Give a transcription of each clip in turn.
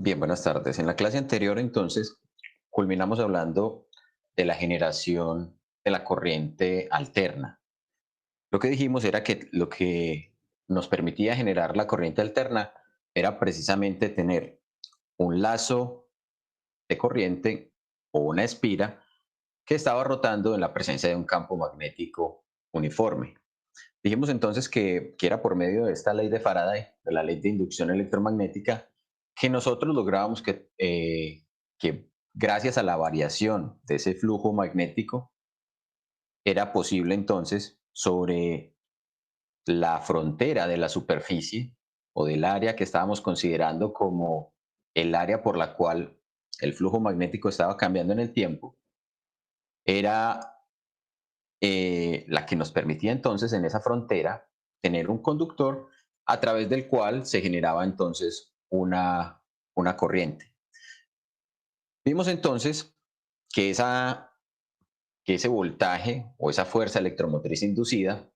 Bien, buenas tardes. En la clase anterior, entonces, culminamos hablando de la generación de la corriente alterna. Lo que dijimos era que lo que nos permitía generar la corriente alterna era precisamente tener un lazo de corriente o una espira que estaba rotando en la presencia de un campo magnético uniforme. Dijimos entonces que era por medio de esta ley de Faraday, de la ley de inducción electromagnética, que nosotros lográbamos que gracias a la variación de ese flujo magnético era posible entonces sobre la frontera de la superficie o del área que estábamos considerando como el área por la cual el flujo magnético estaba cambiando en el tiempo, era la que nos permitía entonces en esa frontera tener un conductor a través del cual se generaba entonces una corriente. Vimos entonces que, que ese voltaje o esa fuerza electromotriz inducida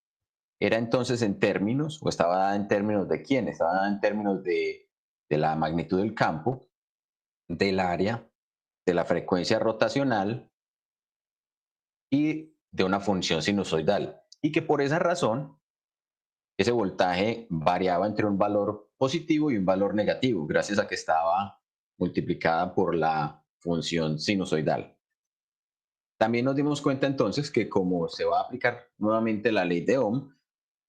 era entonces en términos, o estaba dada en términos de quién, estaba dada en términos de la magnitud del campo, del área, de la frecuencia rotacional y de una función sinusoidal. Y que por esa razón ese voltaje variaba entre un valor positivo y un valor negativo, gracias a que estaba multiplicada por la función sinusoidal. También nos dimos cuenta entonces que como se va a aplicar nuevamente la ley de Ohm,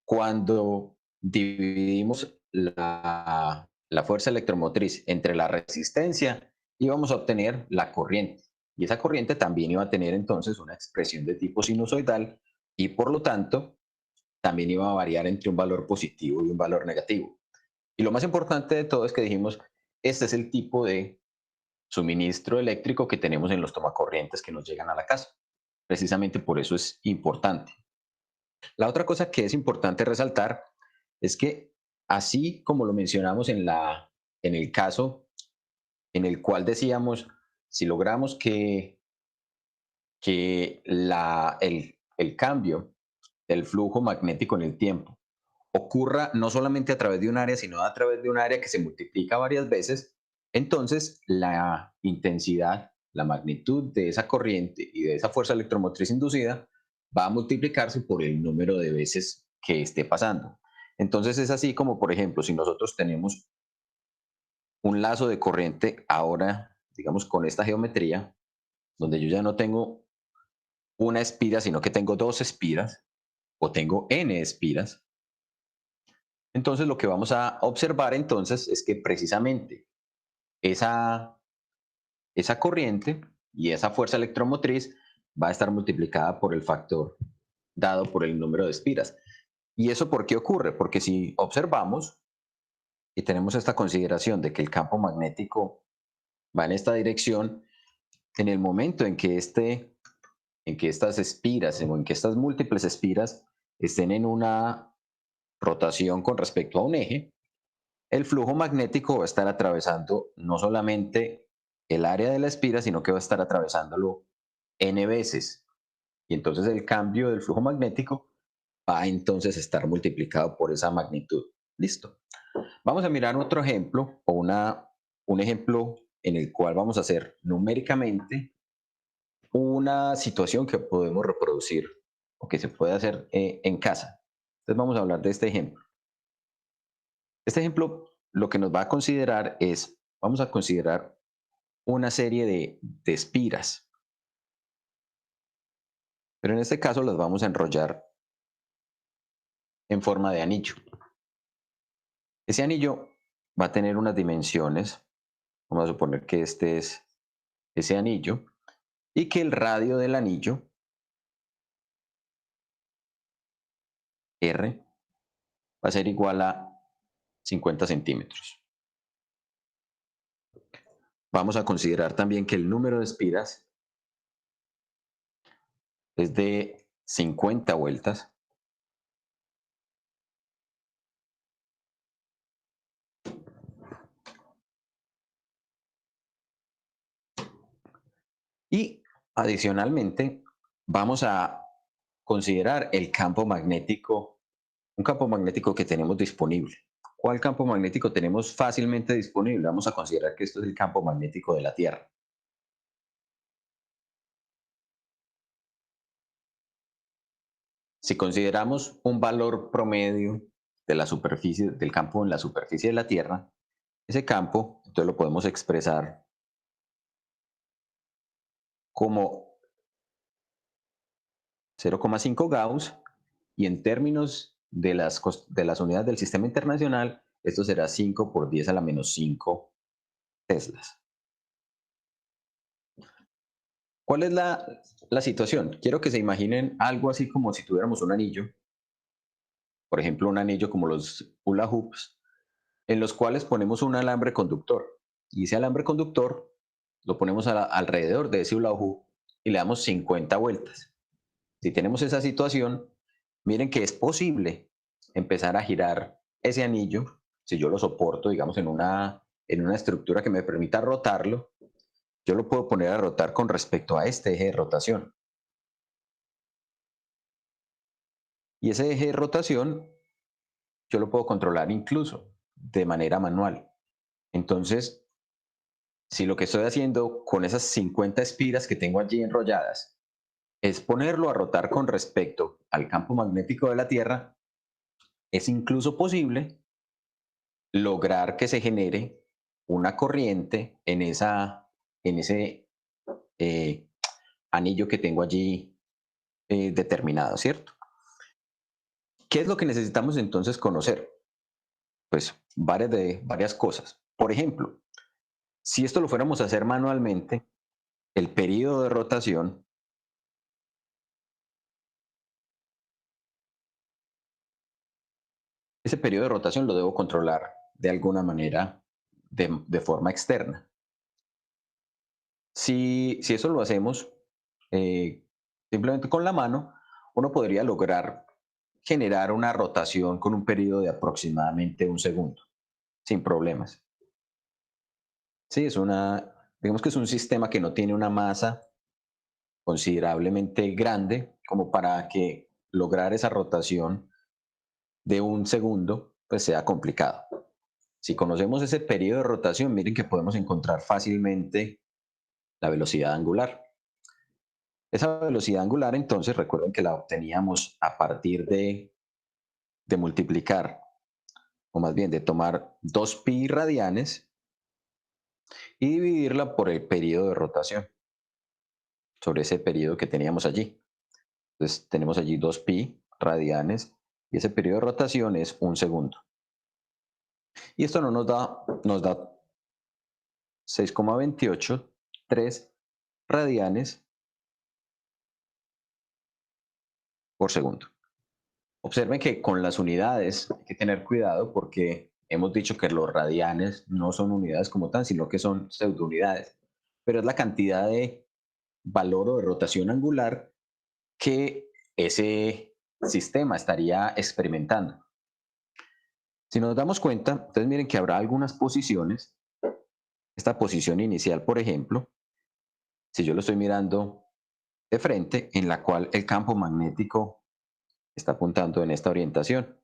cuando dividimos la fuerza electromotriz entre la resistencia, íbamos a obtener la corriente. Y esa corriente también iba a tener entonces una expresión de tipo sinusoidal y por lo tanto también iba a variar entre un valor positivo y un valor negativo. Y lo más importante de todo es que dijimos, este es el tipo de suministro eléctrico que tenemos en los tomacorrientes que nos llegan a la casa. Precisamente por eso es importante. La otra cosa que es importante resaltar es que así como lo mencionamos en el caso en el cual decíamos, si logramos que el cambio del flujo magnético en el tiempo ocurra no solamente a través de un área, sino a través de un área que se multiplica varias veces, entonces la intensidad, la magnitud de esa corriente y de esa fuerza electromotriz inducida va a multiplicarse por el número de veces que esté pasando. Entonces es así como, por ejemplo, si nosotros tenemos un lazo de corriente ahora, digamos, con esta geometría, donde yo ya no tengo una espira, sino que tengo dos espiras o tengo n espiras. Entonces lo que vamos a observar entonces es que precisamente esa, esa corriente y esa fuerza electromotriz va a estar multiplicada por el factor dado por el número de espiras. ¿Y eso por qué ocurre? Porque si observamos y tenemos esta consideración de que el campo magnético va en esta dirección, en el momento en que estas espiras o en que estas múltiples espiras estén en una rotación con respecto a un eje, el flujo magnético va a estar atravesando no solamente el área de la espira, sino que va a estar atravesándolo n veces. Y entonces el cambio del flujo magnético va a entonces estar multiplicado por esa magnitud. Listo. Vamos a mirar otro ejemplo o un ejemplo en el cual vamos a hacer numéricamente una situación que podemos reproducir o que se puede hacer en casa. Entonces vamos a hablar de este ejemplo. Este ejemplo lo que nos va a considerar es, vamos a considerar una serie de espiras, pero en este caso las vamos a enrollar en forma de anillo. Ese anillo va a tener unas dimensiones, vamos a suponer que este es ese anillo, y que el radio del anillo, R, va a ser igual a 50 centímetros. Vamos a considerar también que el número de espiras es de 50 vueltas. Y adicionalmente, vamos a considerar el campo magnético, un campo magnético que tenemos disponible. ¿Cuál campo magnético tenemos fácilmente disponible? Vamos a considerar que esto es el campo magnético de la Tierra. Si consideramos un valor promedio de la superficie del campo en la superficie de la Tierra, ese campo entonces lo podemos expresar como 0,5 Gauss y en términos de de las unidades del sistema internacional, esto será 5 por 10 a la menos 5 teslas. ¿Cuál es la situación? Quiero que se imaginen algo así como si tuviéramos un anillo, por ejemplo, un anillo como los hula hoops, en los cuales ponemos un alambre conductor. Y ese alambre conductor lo ponemos alrededor de ese hula hoop y le damos 50 vueltas. Si tenemos esa situación, miren que es posible empezar a girar ese anillo, si yo lo soporto, digamos, en una estructura que me permita rotarlo, yo lo puedo poner a rotar con respecto a este eje de rotación. Y ese eje de rotación yo lo puedo controlar incluso de manera manual. Entonces, si lo que estoy haciendo con esas 50 espiras que tengo allí enrolladas es ponerlo a rotar con respecto al campo magnético de la Tierra, es incluso posible lograr que se genere una corriente en ese eh, anillo que tengo allí determinado, ¿cierto? ¿Qué es lo que necesitamos entonces conocer? Pues varias cosas. Por ejemplo, si esto lo fuéramos a hacer manualmente, el periodo de rotación, ese periodo de rotación lo debo controlar de alguna manera de forma externa. Si eso lo hacemos eh, simplemente con la mano, uno podría lograr generar una rotación con un periodo de aproximadamente un segundo, sin problemas. Sí, digamos que es un sistema que no tiene una masa considerablemente grande como para que lograr esa rotación de un segundo pues sea complicado. Si conocemos ese periodo de rotación, miren que podemos encontrar fácilmente la velocidad angular. Esa velocidad angular, entonces, recuerden que la obteníamos a partir de multiplicar, o más bien de tomar 2pi radianes y dividirla por el periodo de rotación, sobre ese periodo que teníamos allí. Entonces, tenemos allí 2pi radianes y ese periodo de rotación es un segundo. Y esto no nos da 6,283 radianes por segundo. Observen que con las unidades hay que tener cuidado porque hemos dicho que los radianes no son unidades como tal, sino que son pseudounidades. Pero es la cantidad de valor o de rotación angular que ese sistema estaría experimentando. Si nos damos cuenta, entonces miren que habrá algunas posiciones. Esta posición inicial, por ejemplo, si yo lo estoy mirando de frente, en la cual el campo magnético está apuntando en esta orientación.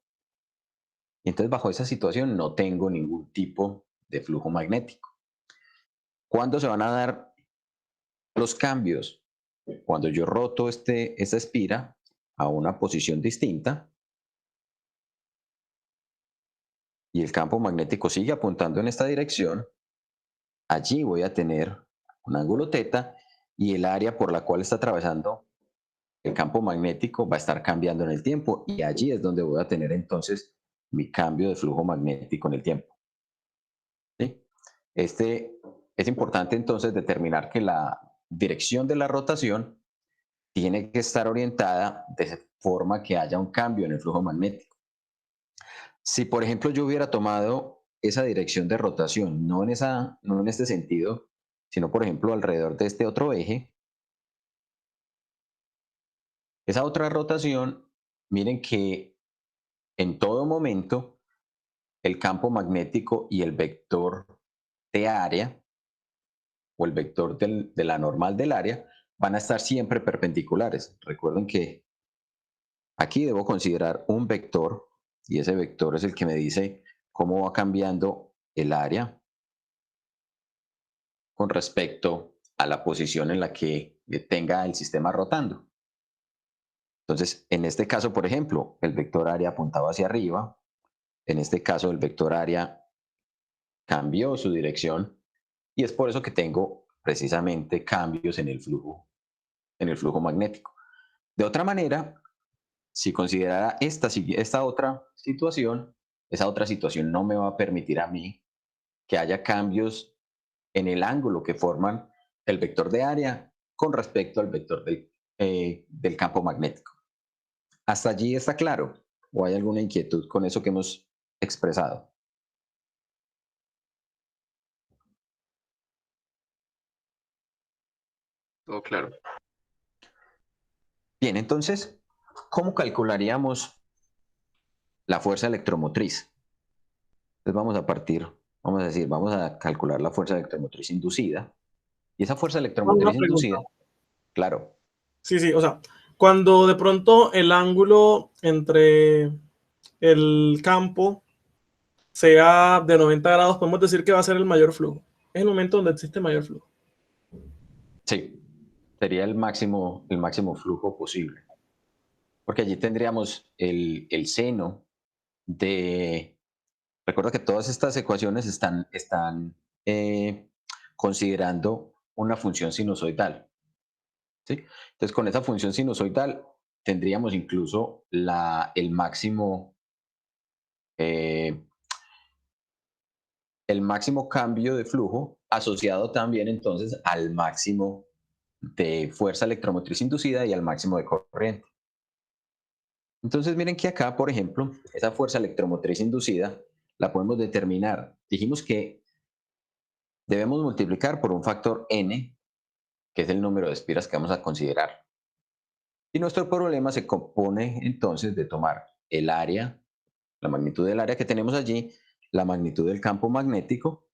Y entonces bajo esa situación no tengo ningún tipo de flujo magnético. ¿Cuándo se van a dar los cambios? Cuando yo roto esta espira a una posición distinta y el campo magnético sigue apuntando en esta dirección, allí voy a tener un ángulo teta y el área por la cual está atravesando el campo magnético va a estar cambiando en el tiempo y allí es donde voy a tener entonces mi cambio de flujo magnético en el tiempo. ¿Sí? Es importante entonces determinar que la dirección de la rotación tiene que estar orientada de forma que haya un cambio en el flujo magnético. Si, por ejemplo, yo hubiera tomado esa dirección de rotación, no en este sentido, sino, por ejemplo, alrededor de este otro eje, esa otra rotación, miren que en todo momento el campo magnético y el vector de área o el vector de la normal del área van a estar siempre perpendiculares. Recuerden que aquí debo considerar un vector y ese vector es el que me dice cómo va cambiando el área con respecto a la posición en la que tenga el sistema rotando. Entonces, en este caso, por ejemplo, el vector área apuntaba hacia arriba. En este caso, el vector área cambió su dirección y es por eso que tengo precisamente cambios en el flujo magnético. De otra manera, si considerara esta otra situación, esa otra situación no me va a permitir a mí que haya cambios en el ángulo que forman el vector de área con respecto al vector del campo magnético. ¿Hasta allí está claro? ¿O hay alguna inquietud con eso que hemos expresado? Todo claro. Bien, entonces, ¿cómo calcularíamos la fuerza electromotriz? Entonces vamos a decir, vamos a calcular la fuerza electromotriz inducida. Y esa fuerza Una electromotriz pregunta. inducida, claro, Sí, sí, o sea, cuando de pronto el ángulo entre el campo sea de 90 grados, podemos decir que va a ser el mayor flujo. Es el momento donde existe mayor flujo. sí, sería el máximo flujo posible. Porque allí tendríamos el seno de. Recuerda que todas estas ecuaciones están eh, considerando una función sinusoidal. ¿Sí? Entonces, con esa función sinusoidal tendríamos incluso eh, el máximo cambio de flujo asociado también entonces al máximo de fuerza electromotriz inducida y al máximo de corriente. Entonces, miren que acá, por ejemplo, esa fuerza electromotriz inducida la podemos determinar. Dijimos que debemos multiplicar por un factor n, que es el número de espiras que vamos a considerar. Y nuestro problema se compone entonces de tomar el área, la magnitud del área que tenemos allí, la magnitud del campo magnético,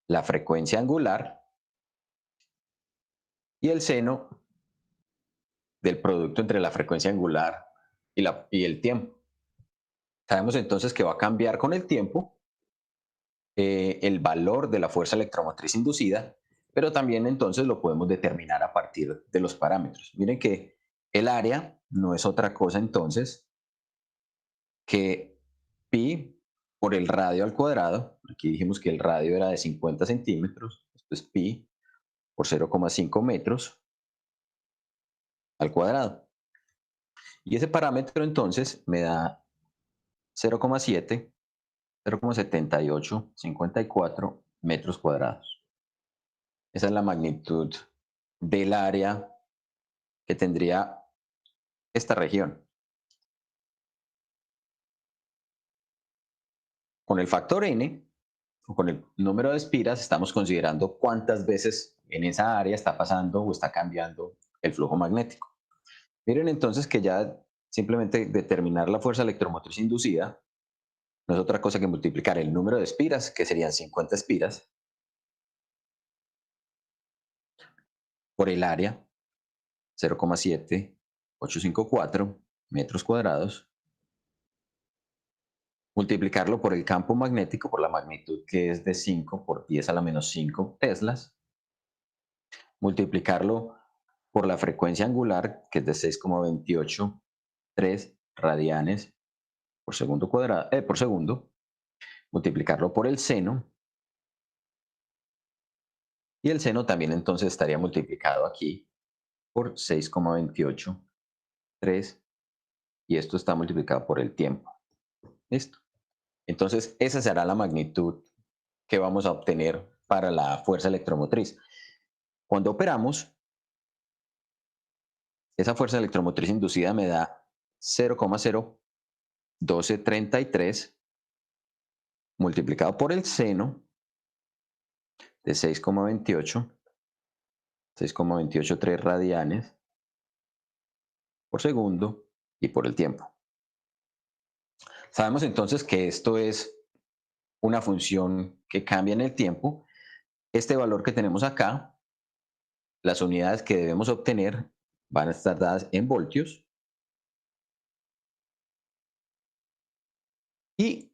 la frecuencia angular y el seno del producto entre la frecuencia angular y el tiempo. Sabemos entonces que va a cambiar con el tiempo el valor de la fuerza electromotriz inducida, pero también entonces lo podemos determinar a partir de los parámetros. Miren que el área no es otra cosa entonces que pi por el radio al cuadrado. Aquí dijimos que el radio era de 50 centímetros, esto es pi por 0,5 metros al cuadrado. Y ese parámetro entonces me da 0,7, 0,7854 metros cuadrados. Esa es la magnitud del área que tendría esta región. Con el factor n, o con el número de espiras, estamos considerando cuántas veces en esa área está pasando o está cambiando el flujo magnético. Miren entonces que ya simplemente determinar la fuerza electromotriz inducida no es otra cosa que multiplicar el número de espiras, que serían 50 espiras, por el área, 0,7854 metros cuadrados, multiplicarlo por el campo magnético, por la magnitud que es de 5 por 10 a la menos 5 teslas, multiplicarlo por la frecuencia angular, que es de 6,283 radianes por segundo cuadrado, por segundo, multiplicarlo por el seno, y el seno también entonces estaría multiplicado aquí por 6,283, y esto está multiplicado por el tiempo. ¿Listo? Entonces, esa será la magnitud que vamos a obtener para la fuerza electromotriz. Cuando operamos, esa fuerza electromotriz inducida me da 0,01233 multiplicado por el seno de 6,283 radianes por segundo y por el tiempo. Sabemos entonces que esto es una función que cambia en el tiempo. Este valor que tenemos acá, las unidades que debemos obtener van a estar dadas en voltios, y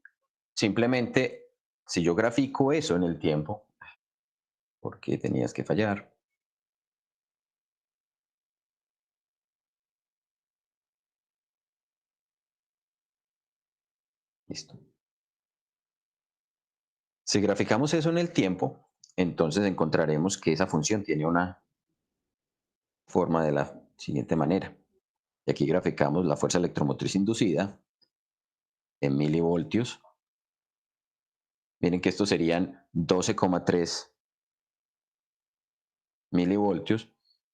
simplemente, si yo grafico eso en el tiempo, ¿por qué tenías que fallar? Listo. Si graficamos eso en el tiempo, entonces encontraremos que esa función tiene una forma de la siguiente manera. Y aquí graficamos la fuerza electromotriz inducida en milivoltios. Miren que estos serían 12,3 milivoltios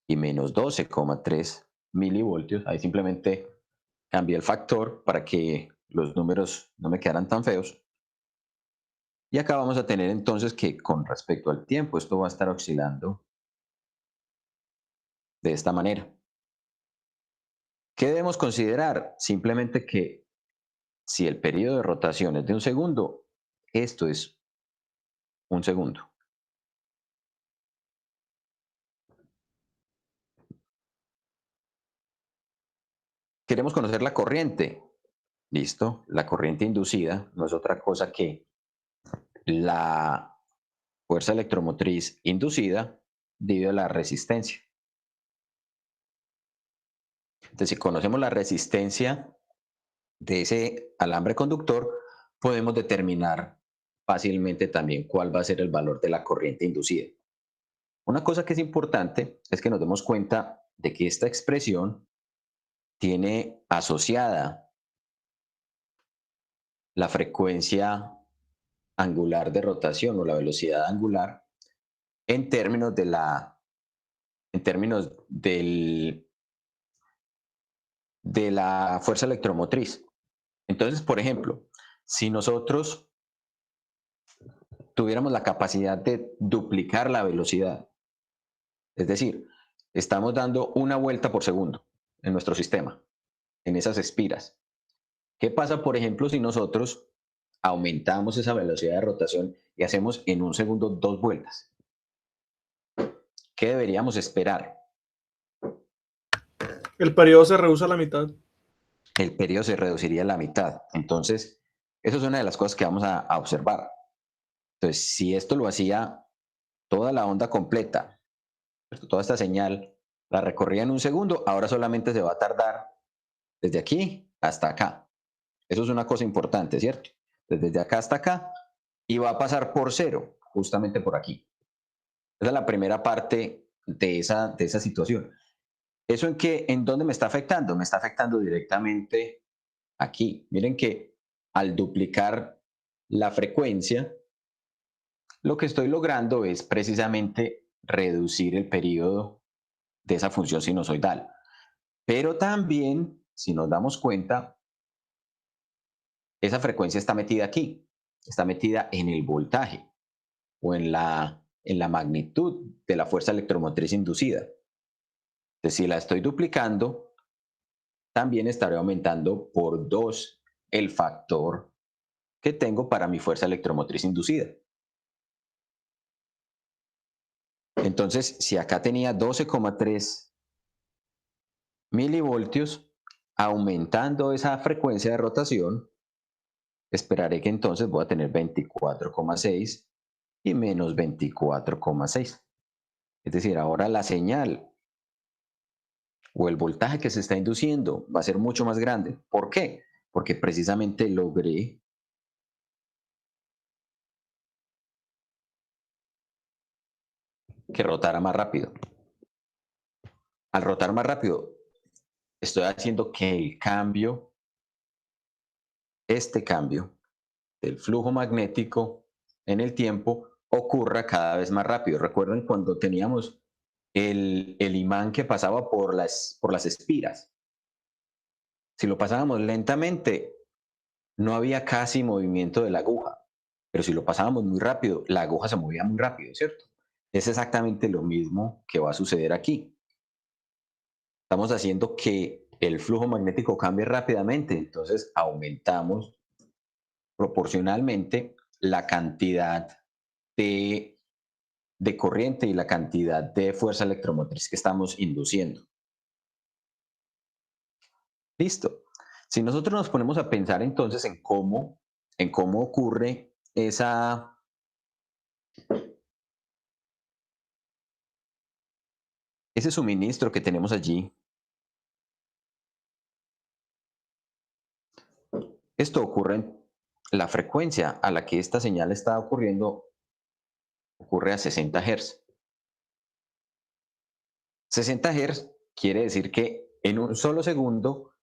y menos 12,3 milivoltios. Ahí simplemente cambié el factor para que los números no me quedaran tan feos. Y acá vamos a tener entonces que con respecto al tiempo, esto va a estar oscilando de esta manera. ¿Qué debemos considerar? Simplemente que si el periodo de rotación es de un segundo, esto es un segundo. Queremos conocer la corriente. Listo. La corriente inducida no es otra cosa que la fuerza electromotriz inducida dividido a la resistencia. Entonces, si conocemos la resistencia de ese alambre conductor, podemos determinar fácilmente también cuál va a ser el valor de la corriente inducida. Una cosa que es importante es que nos demos cuenta de que esta expresión tiene asociada la frecuencia angular de rotación o la velocidad angular en términos de de la fuerza electromotriz. Entonces, por ejemplo, si nosotros tuviéramos la capacidad de duplicar la velocidad, es decir, estamos dando una vuelta por segundo en nuestro sistema, en esas espiras. ¿Qué pasa, por ejemplo, si nosotros aumentamos esa velocidad de rotación y hacemos en un segundo 2 vueltas? ¿Qué deberíamos esperar? El periodo se reduce a la mitad. El periodo se reduciría a la mitad. Entonces, eso es una de las cosas que vamos a observar. Entonces, si esto lo hacía toda la onda completa, toda esta señal la recorría en un segundo, ahora solamente se va a tardar desde aquí hasta acá. Eso es una cosa importante, ¿cierto? Desde acá hasta acá y va a pasar por cero, justamente por aquí. Esa es la primera parte de esa situación. ¿Eso en dónde me está afectando? Me está afectando directamente aquí. Miren que al duplicar la frecuencia, lo que estoy logrando es precisamente reducir el periodo de esa función sinusoidal. Pero también, si nos damos cuenta, esa frecuencia está metida aquí, está metida en el voltaje o en la magnitud de la fuerza electromotriz inducida. Entonces, si la estoy duplicando, también estaré aumentando por 2 el factor que tengo para mi fuerza electromotriz inducida. Entonces, si acá tenía 12,3 milivoltios, aumentando esa frecuencia de rotación, esperaré que entonces voy a tener 24,6 y menos 24,6. Es decir, ahora la señal o el voltaje que se está induciendo va a ser mucho más grande. ¿Por qué? Porque precisamente logré que rotara más rápido. Al rotar más rápido, estoy haciendo que el cambio, este cambio del flujo magnético en el tiempo ocurra cada vez más rápido. Recuerden cuando teníamos el imán que pasaba por las espiras. Si lo pasábamos lentamente, no había casi movimiento de la aguja, pero si lo pasábamos muy rápido, la aguja se movía muy rápido, ¿cierto? Es exactamente lo mismo que va a suceder aquí. Estamos haciendo que el flujo magnético cambie rápidamente, entonces aumentamos proporcionalmente la cantidad de, de corriente y la cantidad de fuerza electromotriz que estamos induciendo. Listo. Si nosotros nos ponemos a pensar entonces en cómo en cómo ocurre ese suministro que tenemos allí. Esto ocurre en la frecuencia a la que esta señal está ocurriendo, ocurre a 60 Hz. 60 Hz quiere decir que en un solo segundo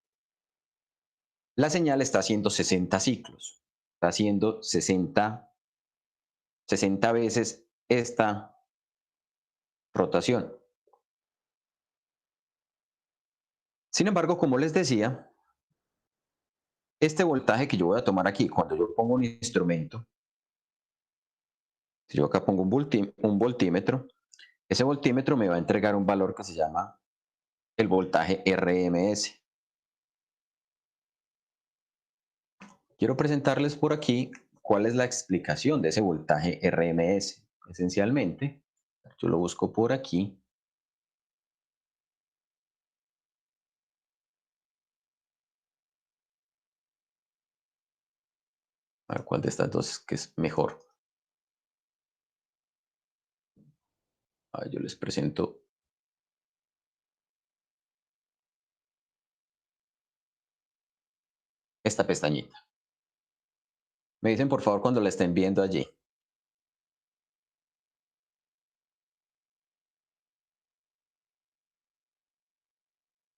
la señal está haciendo 60 ciclos, está haciendo 60 veces esta rotación. Sin embargo, como les decía, este voltaje que yo voy a tomar aquí, cuando yo pongo un instrumento, si yo acá pongo un voltímetro, ese voltímetro me va a entregar un valor que se llama el voltaje RMS. Quiero presentarles por aquí cuál es la explicación de ese voltaje RMS. Esencialmente, yo lo busco por aquí. A ver cuál de estas dos que es mejor. A ver, yo les presento esta pestañita. Me dicen por favor cuando la estén viendo allí.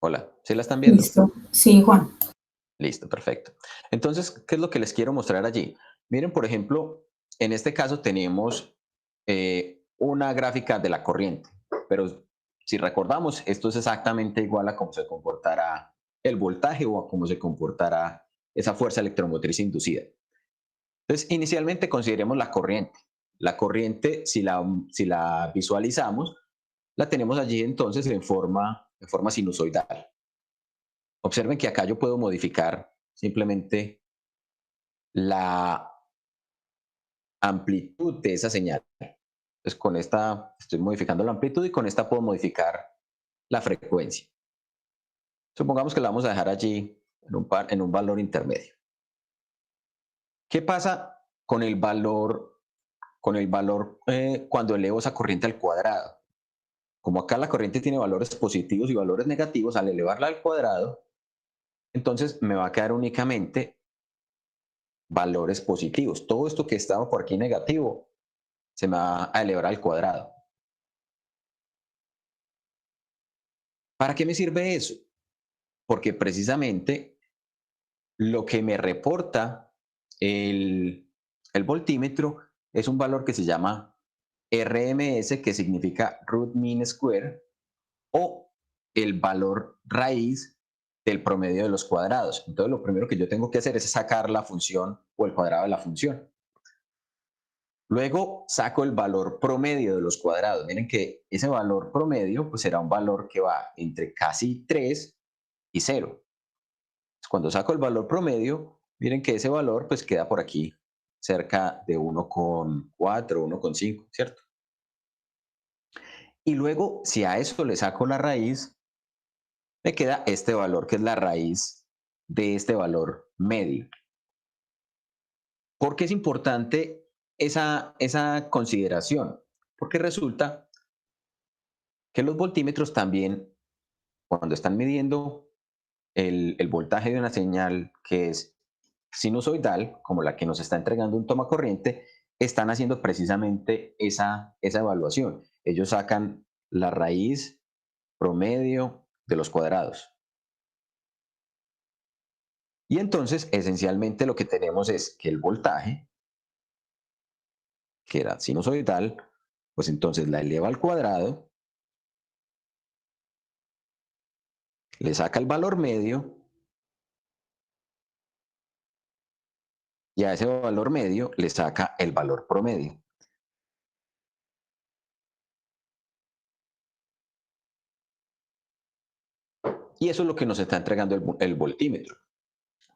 Hola, ¿sí la están viendo? Listo. Sí, Juan. Listo, perfecto. Entonces, ¿qué es lo que les quiero mostrar allí? Miren, por ejemplo, en este caso tenemos una gráfica de la corriente, pero si recordamos, esto es exactamente igual a cómo se comportará el voltaje o a cómo se comportará esa fuerza electromotriz inducida. Entonces, inicialmente consideremos la corriente. La corriente, si la visualizamos, la tenemos allí entonces en forma sinusoidal. Observen que acá yo puedo modificar simplemente la amplitud de esa señal. Entonces con esta estoy modificando la amplitud y con esta puedo modificar la frecuencia. Supongamos que la vamos a dejar allí en un valor intermedio. ¿Qué pasa con el valor, cuando elevo esa corriente al cuadrado? Como acá la corriente tiene valores positivos y valores negativos, al elevarla al cuadrado, entonces me va a quedar únicamente valores positivos. Todo esto que estaba por aquí negativo se me va a elevar al cuadrado. ¿Para qué me sirve eso? Porque precisamente lo que me reporta el voltímetro es un valor que se llama RMS, que significa root mean square, o el valor raíz del promedio de los cuadrados. Entonces lo primero que yo tengo que hacer es sacar la función o el cuadrado de la función. Luego saco el valor promedio de los cuadrados. Miren que ese valor promedio pues será un valor que va entre casi 3 y 0. Cuando saco el valor promedio, miren que ese valor pues queda por aquí cerca de 1,4, 1,5, ¿cierto? Y luego, si a eso le saco la raíz, me queda este valor que es la raíz de este valor medio. ¿Por qué es importante esa consideración? Porque resulta que los voltímetros también, cuando están midiendo el voltaje de una señal que es sinusoidal, como la que nos está entregando un tomacorriente, están haciendo precisamente esa evaluación. Ellos sacan la raíz promedio de los cuadrados. Y entonces, esencialmente lo que tenemos es que el voltaje, que era sinusoidal, pues entonces la eleva al cuadrado, le saca el valor medio, y a ese valor medio le saca el valor promedio. Y eso es lo que nos está entregando el voltímetro.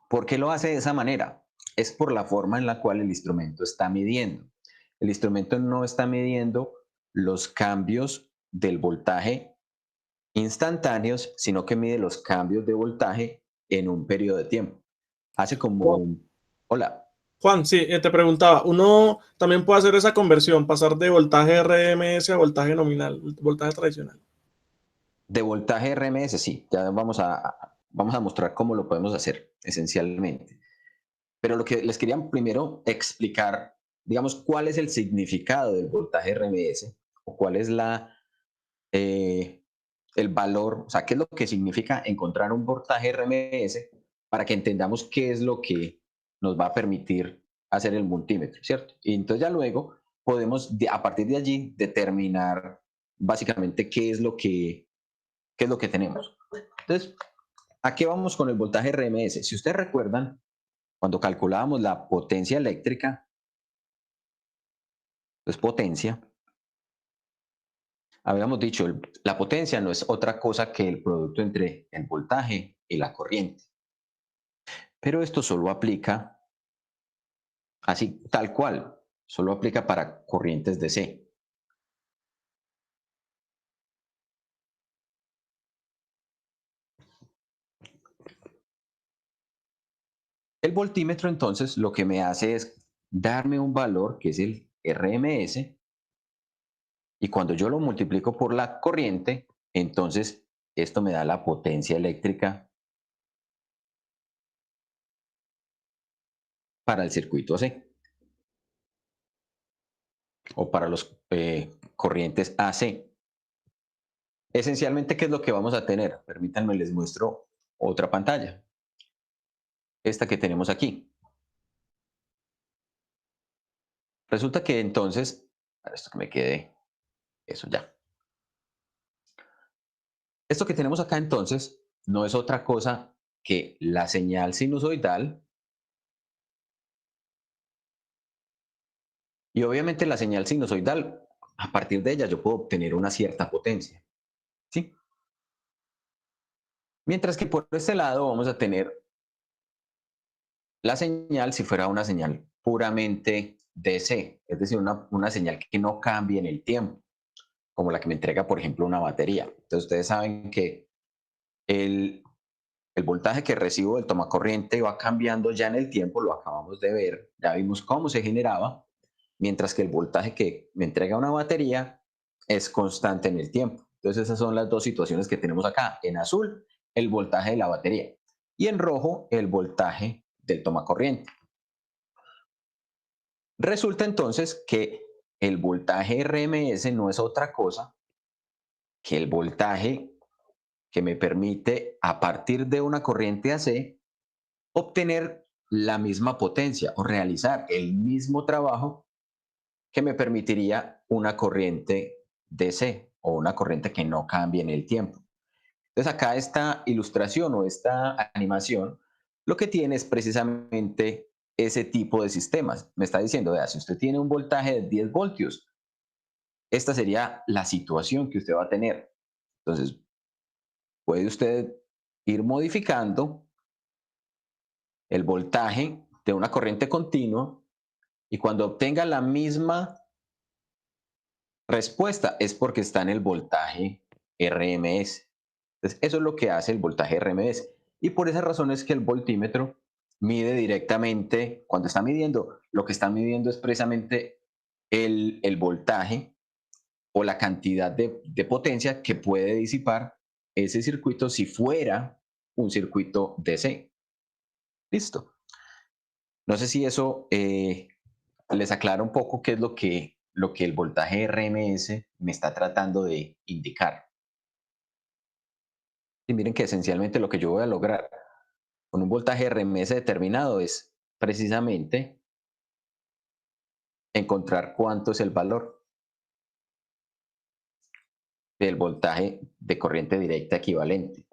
¿Por qué lo hace de esa manera? Es por la forma en la cual el instrumento está midiendo. El instrumento no está midiendo los cambios del voltaje instantáneos, sino que mide los cambios de voltaje en un periodo de tiempo. Hace como un... Hola. Juan, sí, te preguntaba, uno también puede hacer esa conversión, pasar de voltaje RMS a voltaje nominal, voltaje tradicional. De voltaje RMS, sí, ya vamos a mostrar cómo lo podemos hacer esencialmente. Pero lo que les quería primero explicar, digamos, cuál es el significado del voltaje RMS o cuál es el valor, o sea, qué es lo que significa encontrar un voltaje RMS para que entendamos qué es lo que nos va a permitir hacer el multímetro, ¿cierto? Y entonces ya luego podemos, a partir de allí, determinar básicamente qué es lo que tenemos. Entonces, ¿a qué vamos con el voltaje RMS? Si ustedes recuerdan, cuando calculábamos la potencia eléctrica, pues potencia, habíamos dicho, la potencia no es otra cosa que el producto entre el voltaje y la corriente. Pero esto solo aplica, así tal cual, solo aplica para corrientes DC. El voltímetro entonces lo que me hace es darme un valor que es el RMS y cuando yo lo multiplico por la corriente, entonces esto me da la potencia eléctrica para el circuito C o para los corrientes AC. Esencialmente, ¿qué es lo que vamos a tener? Permítanme, les muestro otra pantalla. Esta que tenemos aquí. Resulta que entonces, para esto que me quede, eso ya. Esto que tenemos acá entonces no es otra cosa que la señal sinusoidal y obviamente la señal sinusoidal, a partir de ella yo puedo obtener una cierta potencia, ¿sí? Mientras que por este lado vamos a tener la señal si fuera una señal puramente DC, es decir, una señal que no cambie en el tiempo, como la que me entrega, por ejemplo, una batería. Entonces ustedes saben que el, el voltaje que recibo del tomacorriente va cambiando ya en el tiempo, lo acabamos de ver, ya vimos cómo se generaba, mientras que el voltaje que me entrega una batería es constante en el tiempo. Entonces esas son las dos situaciones que tenemos acá. En azul, el voltaje de la batería y en rojo, el voltaje del tomacorriente. Resulta entonces que el voltaje RMS no es otra cosa que el voltaje que me permite, a partir de una corriente AC, obtener la misma potencia o realizar el mismo trabajo que me permitiría una corriente DC o una corriente que no cambie en el tiempo. Entonces acá esta ilustración o esta animación lo que tiene es precisamente ese tipo de sistemas. Me está diciendo, vea, si usted tiene un voltaje de 10 voltios, esta sería la situación que usted va a tener. Entonces, puede usted ir modificando el voltaje de una corriente continua y cuando obtenga la misma respuesta es porque está en el voltaje RMS. Entonces, eso es lo que hace el voltaje RMS. Y por esa razón es que el voltímetro mide directamente, cuando está midiendo, lo que está midiendo es precisamente el voltaje o la cantidad de potencia que puede disipar ese circuito si fuera un circuito DC. Listo. No sé si eso les aclara un poco qué es lo que el voltaje RMS me está tratando de indicar. Y miren que esencialmente lo que yo voy a lograr con un voltaje RMS determinado es precisamente encontrar cuánto es el valor del voltaje de corriente directa equivalente.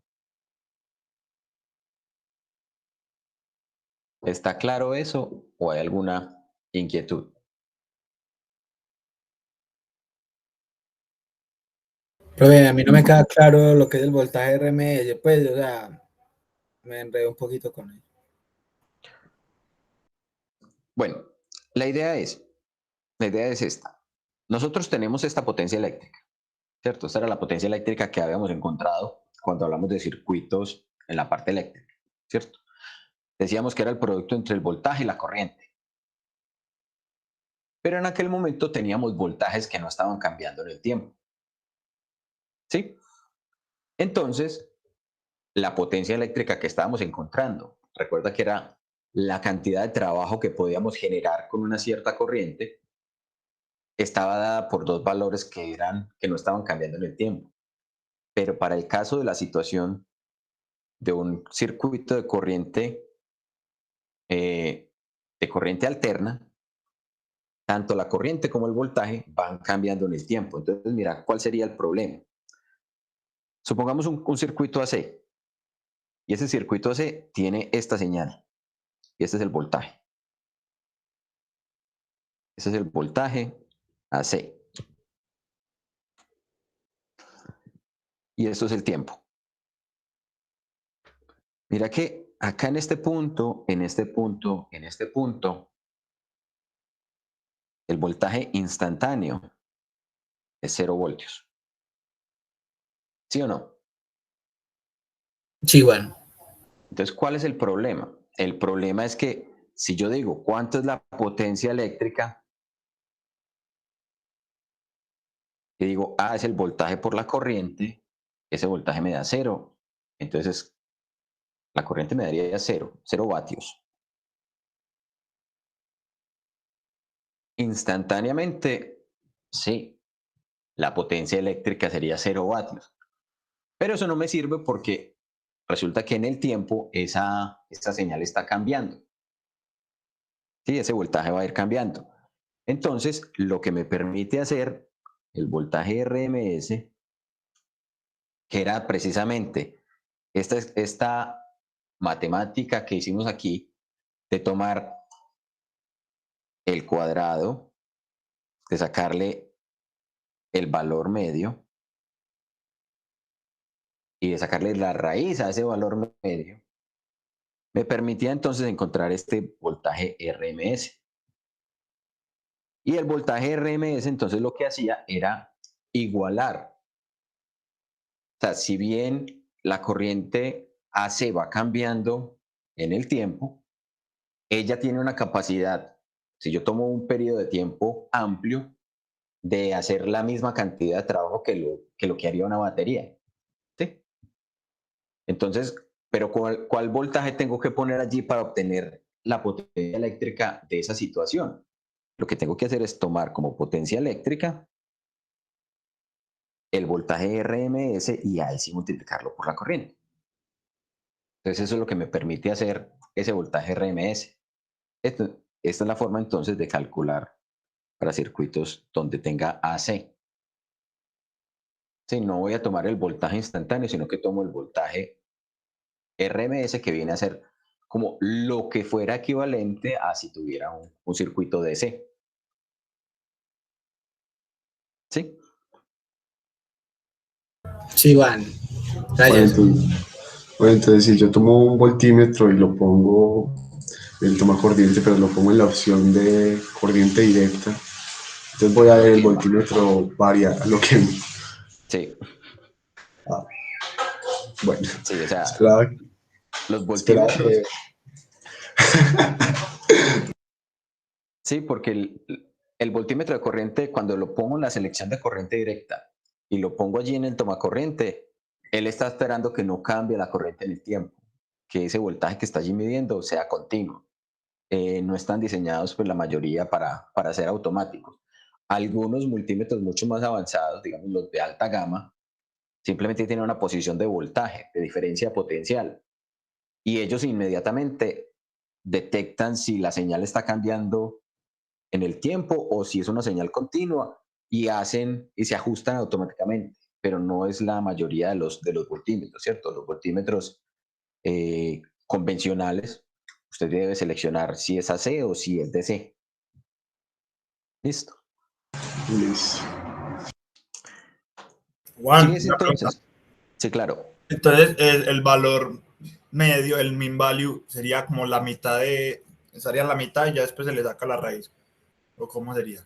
¿Está claro eso o hay alguna inquietud? Profe, a mí no me queda claro lo que es el voltaje RMS, pues, o sea, me enredo un poquito con él. Bueno, la idea es esta. Nosotros tenemos esta potencia eléctrica, ¿cierto? Esta era la potencia eléctrica que habíamos encontrado cuando hablamos de circuitos en la parte eléctrica, ¿cierto? Decíamos que era el producto entre el voltaje y la corriente. pero en aquel momento teníamos voltajes que no estaban cambiando en el tiempo. ¿Sí? Entonces, la potencia eléctrica que estábamos encontrando, recuerda que era la cantidad de trabajo que podíamos generar con una cierta corriente, estaba dada por dos valores que no estaban cambiando en el tiempo. Pero para el caso de la situación de un circuito de corriente alterna, tanto la corriente como el voltaje van cambiando en el tiempo. Entonces, mira, ¿cuál sería el problema? Supongamos un circuito AC, y ese circuito AC tiene esta señal, y este es el voltaje. Ese es el voltaje AC. Y esto es el tiempo. Mira que acá en este punto, en este punto, en este punto, el voltaje instantáneo es 0 voltios. ¿Sí o no? Sí, bueno. Entonces, ¿cuál es el problema? El problema es que si yo digo cuánto es la potencia eléctrica, y digo, es el voltaje por la corriente, ese voltaje me da 0. Entonces, la corriente me daría 0 vatios. Instantáneamente, sí, la potencia eléctrica sería 0 vatios. Pero eso no me sirve porque resulta que en el tiempo esa señal está cambiando. Sí, ese voltaje va a ir cambiando. Entonces, lo que me permite hacer el voltaje RMS, que era precisamente esta matemática que hicimos aquí, de tomar el cuadrado, de sacarle el valor medio y de sacarle la raíz a ese valor medio, me permitía entonces encontrar este voltaje RMS. Y el voltaje RMS entonces lo que hacía era igualar. O sea, si bien la corriente AC va cambiando en el tiempo, ella tiene una capacidad, si yo tomo un periodo de tiempo amplio, de hacer la misma cantidad de trabajo que lo que haría una batería. ¿Sí? Entonces, pero ¿cuál voltaje tengo que poner allí para obtener la potencia eléctrica de esa situación? Lo que tengo que hacer es tomar como potencia eléctrica el voltaje RMS y ahí sí multiplicarlo por la corriente. Entonces eso es lo que me permite hacer ese voltaje RMS. Esta es la forma entonces de calcular para circuitos donde tenga AC. Sí, no voy a tomar el voltaje instantáneo, sino que tomo el voltaje RMS, que viene a ser como lo que fuera equivalente a si tuviera un circuito DC. ¿Sí? Sí, Juan. Bueno, Gracias. entonces si yo tomo un voltímetro y lo pongo, él toma corriente, pero lo pongo en la opción de corriente directa, entonces voy a ver el ¿Quién va? voltímetro varía lo que... Sí, Ah, bueno, sí, o sea, esperaba, los esperaba que... voltímetros, sí, porque el voltímetro de corriente, cuando lo pongo en la selección de corriente directa y lo pongo allí en el tomacorriente, él está esperando que no cambie la corriente en el tiempo, que ese voltaje que está allí midiendo sea continuo. No están diseñados, pues la mayoría, para ser automáticos. Algunos multímetros mucho más avanzados, digamos los de alta gama, simplemente tienen una posición de voltaje, de diferencia potencial, y ellos inmediatamente detectan si la señal está cambiando en el tiempo o si es una señal continua y hacen y se ajustan automáticamente, pero no es la mayoría de los voltímetros, ¿cierto? Los voltímetros convencionales, usted debe seleccionar si es AC o si es DC. Listo. Listo. Juan, ¿Sigues una pregunta. entonces? Sí, claro. Entonces, el valor medio, el mean value, sería como la mitad de, estaría en la mitad y ya después se le saca la raíz. ¿O cómo sería?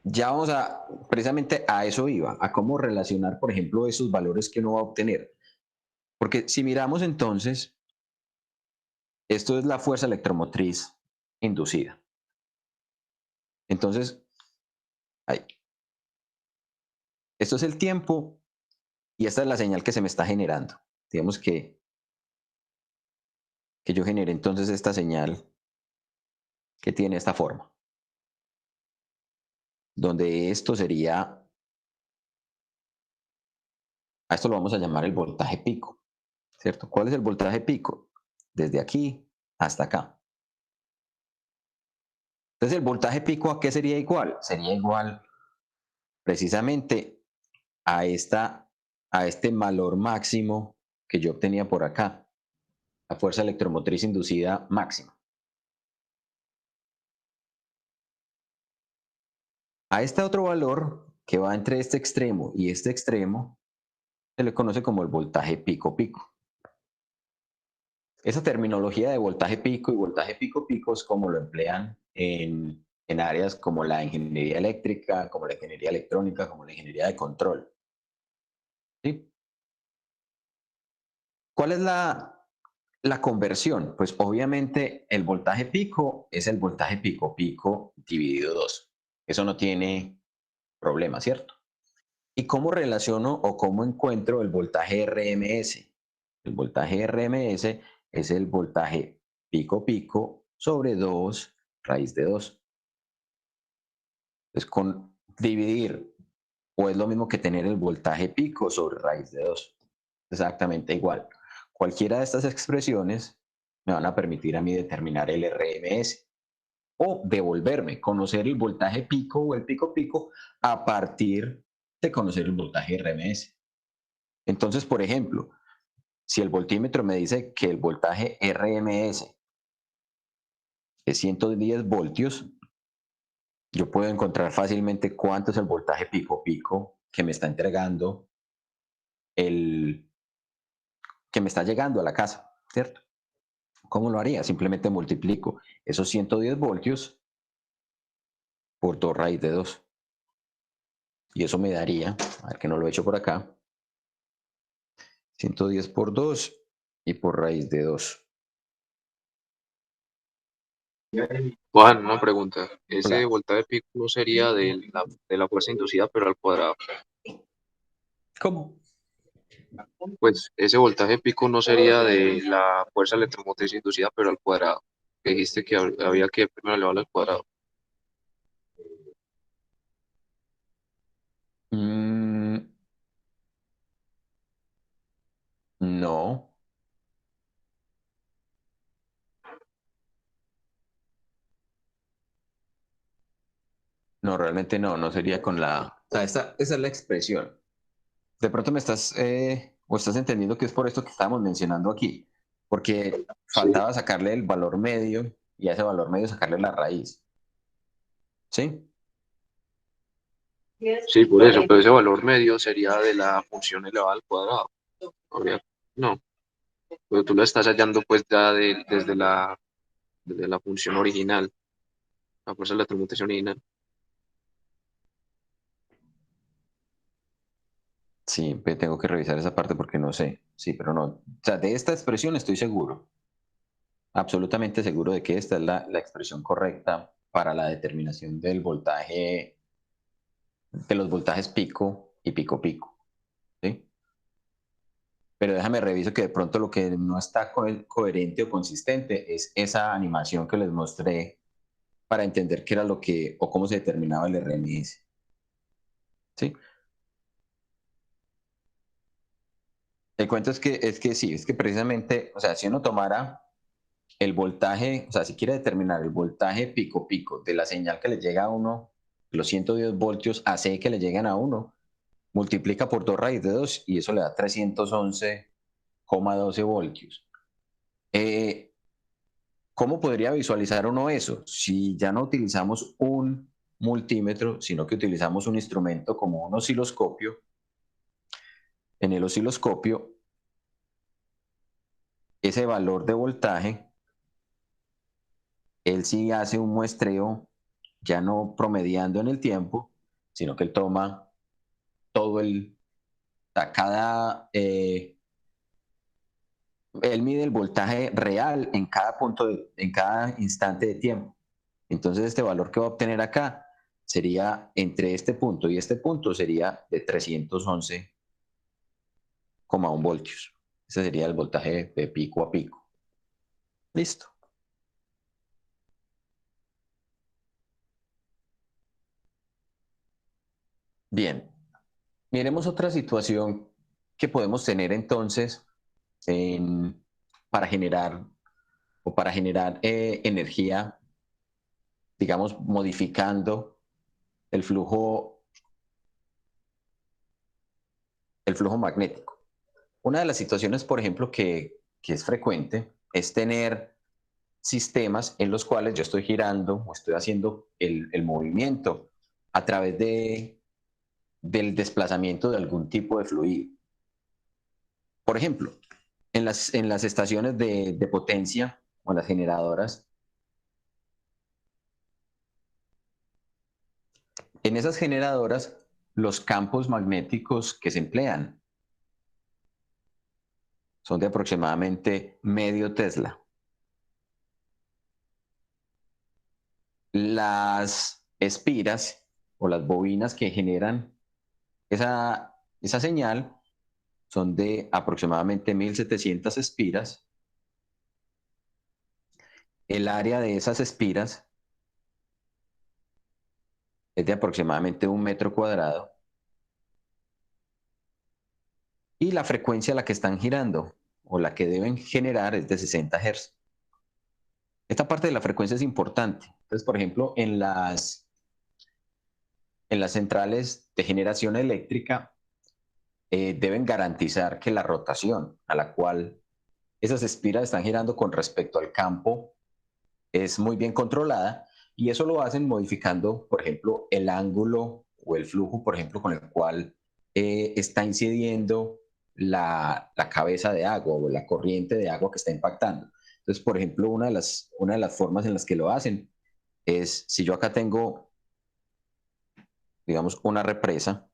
Ya vamos precisamente a eso iba, a cómo relacionar, por ejemplo, esos valores que uno va a obtener. Porque si miramos entonces, esto es la fuerza electromotriz inducida. Entonces, ahí. Esto es el tiempo y esta es la señal que se me está generando. Digamos que yo genere entonces esta señal que tiene esta forma, donde esto sería, a esto lo vamos a llamar el voltaje pico, ¿cierto? ¿Cuál es el voltaje pico? Desde aquí hasta acá. Entonces, ¿el voltaje pico a qué sería igual? Sería igual precisamente a este valor máximo que yo obtenía por acá, la fuerza electromotriz inducida máxima. A este otro valor que va entre este extremo y este extremo se le conoce como el voltaje pico-pico. Esa terminología de voltaje pico y voltaje pico-pico es como lo emplean en áreas como la ingeniería eléctrica, como la ingeniería electrónica, como la ingeniería de control. ¿Sí? ¿Cuál es la conversión? Pues obviamente el voltaje pico es el voltaje pico-pico dividido 2. Eso no tiene problema, ¿cierto? ¿Y cómo relaciono o cómo encuentro el voltaje RMS? El voltaje RMS es el voltaje pico-pico sobre 2 raíz de 2. Entonces, con dividir, o es lo mismo que tener el voltaje pico sobre raíz de 2. Exactamente igual. Cualquiera de estas expresiones me van a permitir a mí determinar el RMS o devolverme, conocer el voltaje pico o el pico-pico a partir de conocer el voltaje RMS. Entonces, por ejemplo, si el voltímetro me dice que el voltaje RMS es 110 voltios, yo puedo encontrar fácilmente cuánto es el voltaje pico-pico que me está entregando que me está llegando a la casa, ¿cierto? ¿Cómo lo haría? Simplemente multiplico esos 110 voltios por 2 raíz de 2. Y eso me daría, a ver que no lo he hecho por acá, 110 por 2 y por raíz de 2. Juan, una pregunta. Ese Hola. voltaje pico no sería de la fuerza inducida, pero al cuadrado. ¿Cómo? Pues ese voltaje pico no sería de la fuerza electromotriz inducida, pero al cuadrado. Que dijiste que había que primero elevarlo al cuadrado. No. No, realmente no, no sería con la... O sea, esa es la expresión. De pronto me estás, o estás entendiendo que es por esto que estábamos mencionando aquí, porque Sí. faltaba sacarle el valor medio y a ese valor medio sacarle la raíz. ¿Sí? Sí, por eso, pero ese valor medio sería de la función elevada al cuadrado. No, pero tú lo estás hallando pues ya desde la función original, la fuerza electromotriz original. Sí, tengo que revisar esa parte porque no sé. Sí, pero no. O sea, de esta expresión estoy seguro, absolutamente seguro de que esta es la expresión correcta para la determinación del voltaje, de los voltajes pico y pico-pico. ¿Sí? Pero déjame reviso que de pronto lo que no está coherente o consistente es esa animación que les mostré para entender qué era lo que o cómo se determinaba el RMS. ¿Sí? El cuento es que precisamente, o sea, si uno tomara el voltaje, o sea, si quiere determinar el voltaje pico-pico de la señal que le llega a uno, los 110 voltios AC que le llegan a uno, multiplica por 2 raíz de 2 y eso le da 311,12 voltios. ¿Cómo podría visualizar uno eso? Si ya no utilizamos un multímetro, sino que utilizamos un instrumento como un osciloscopio. En el osciloscopio, ese valor de voltaje, él sí hace un muestreo, ya no promediando en el tiempo, sino que él toma todo él mide el voltaje real en cada instante de tiempo. Entonces este valor que va a obtener acá sería entre este punto y este punto sería de 311,1 voltios. Ese sería el voltaje de pico a pico. Listo. Bien, miremos otra situación que podemos tener entonces para generar energía, digamos, modificando el flujo magnético. Una de las situaciones, por ejemplo, que es frecuente es tener sistemas en los cuales yo estoy girando o estoy haciendo el movimiento a través del desplazamiento de algún tipo de fluido. Por ejemplo, en las estaciones de potencia o en las generadoras, en esas generadoras, los campos magnéticos que se emplean son de aproximadamente medio Tesla. Las espiras o las bobinas que generan esa señal son de aproximadamente 1700 espiras. El área de esas espiras es de aproximadamente 1 metro cuadrado. Y la frecuencia a la que están girando o la que deben generar es de 60 Hz. Esta parte de la frecuencia es importante. Entonces, por ejemplo, en las centrales de generación eléctrica deben garantizar que la rotación a la cual esas espiras están girando con respecto al campo es muy bien controlada, y eso lo hacen modificando, por ejemplo, el ángulo o el flujo, por ejemplo, con el cual está incidiendo la cabeza de agua o la corriente de agua que está impactando. Entonces, por ejemplo, una de las formas en las que lo hacen es, si yo acá tengo, digamos, una represa,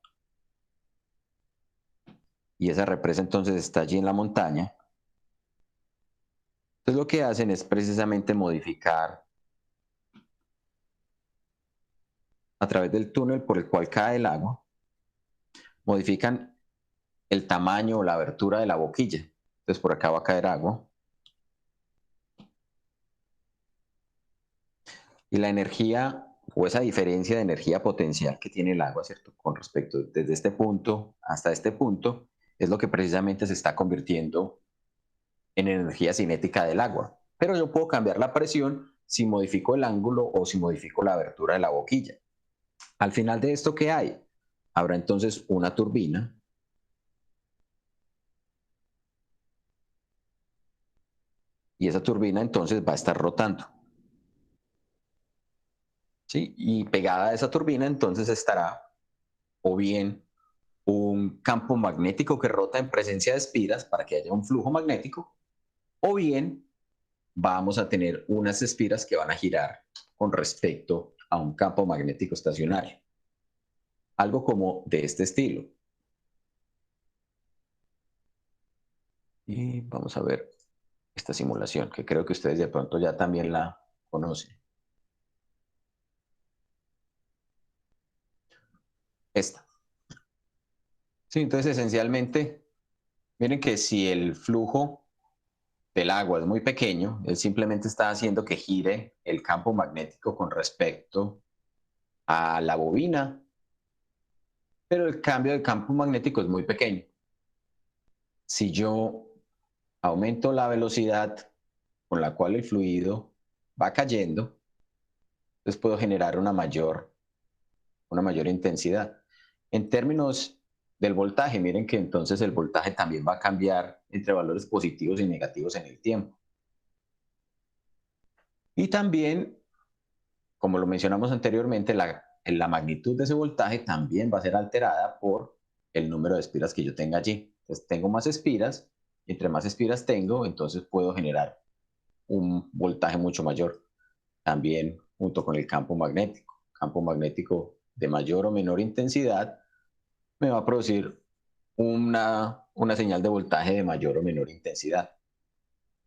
y esa represa entonces está allí en la montaña, entonces lo que hacen es precisamente modificar a través del túnel por el cual cae el agua, modifican el tamaño o la abertura de la boquilla. Entonces por acá va a caer agua. Y la energía o esa diferencia de energía potencial que tiene el agua, ¿cierto? Con respecto desde este punto hasta este punto, es lo que precisamente se está convirtiendo en energía cinética del agua. Pero yo puedo cambiar la presión si modifico el ángulo o si modifico la abertura de la boquilla. Al final de esto, ¿qué hay? Habrá entonces una turbina y esa turbina entonces va a estar rotando. ¿Sí? Y pegada a esa turbina entonces estará o bien un campo magnético que rota en presencia de espiras para que haya un flujo magnético, o bien vamos a tener unas espiras que van a girar con respecto a un campo magnético estacionario. Algo como de este estilo. Y vamos a ver esta simulación, que creo que ustedes de pronto ya también la conocen. Esta. Sí, entonces esencialmente, miren que si el flujo del agua es muy pequeño, él simplemente está haciendo que gire el campo magnético con respecto a la bobina, pero el cambio de campo magnético es muy pequeño. Si yo aumento la velocidad con la cual el fluido va cayendo, entonces puedo generar una mayor intensidad. En términos del voltaje, miren que entonces el voltaje también va a cambiar entre valores positivos y negativos en el tiempo. Y también, como lo mencionamos anteriormente, la magnitud de ese voltaje también va a ser alterada por el número de espiras que yo tenga allí. Entonces tengo más espiras, y entre más espiras tengo, entonces puedo generar un voltaje mucho mayor. También junto con el campo magnético de mayor o menor intensidad, me va a producir una señal de voltaje de mayor o menor intensidad.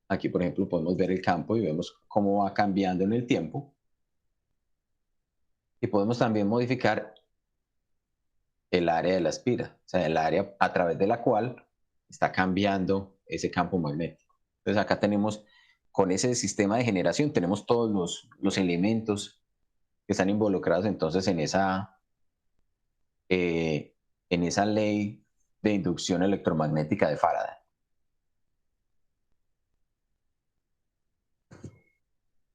Aquí, por ejemplo, podemos ver el campo y vemos cómo va cambiando en el tiempo. Y podemos también modificar el área de la espira, o sea, el área a través de la cual está cambiando ese campo magnético. Entonces acá tenemos, con ese sistema de generación, tenemos todos los elementos que están involucrados entonces en esa ley de inducción electromagnética de Faraday.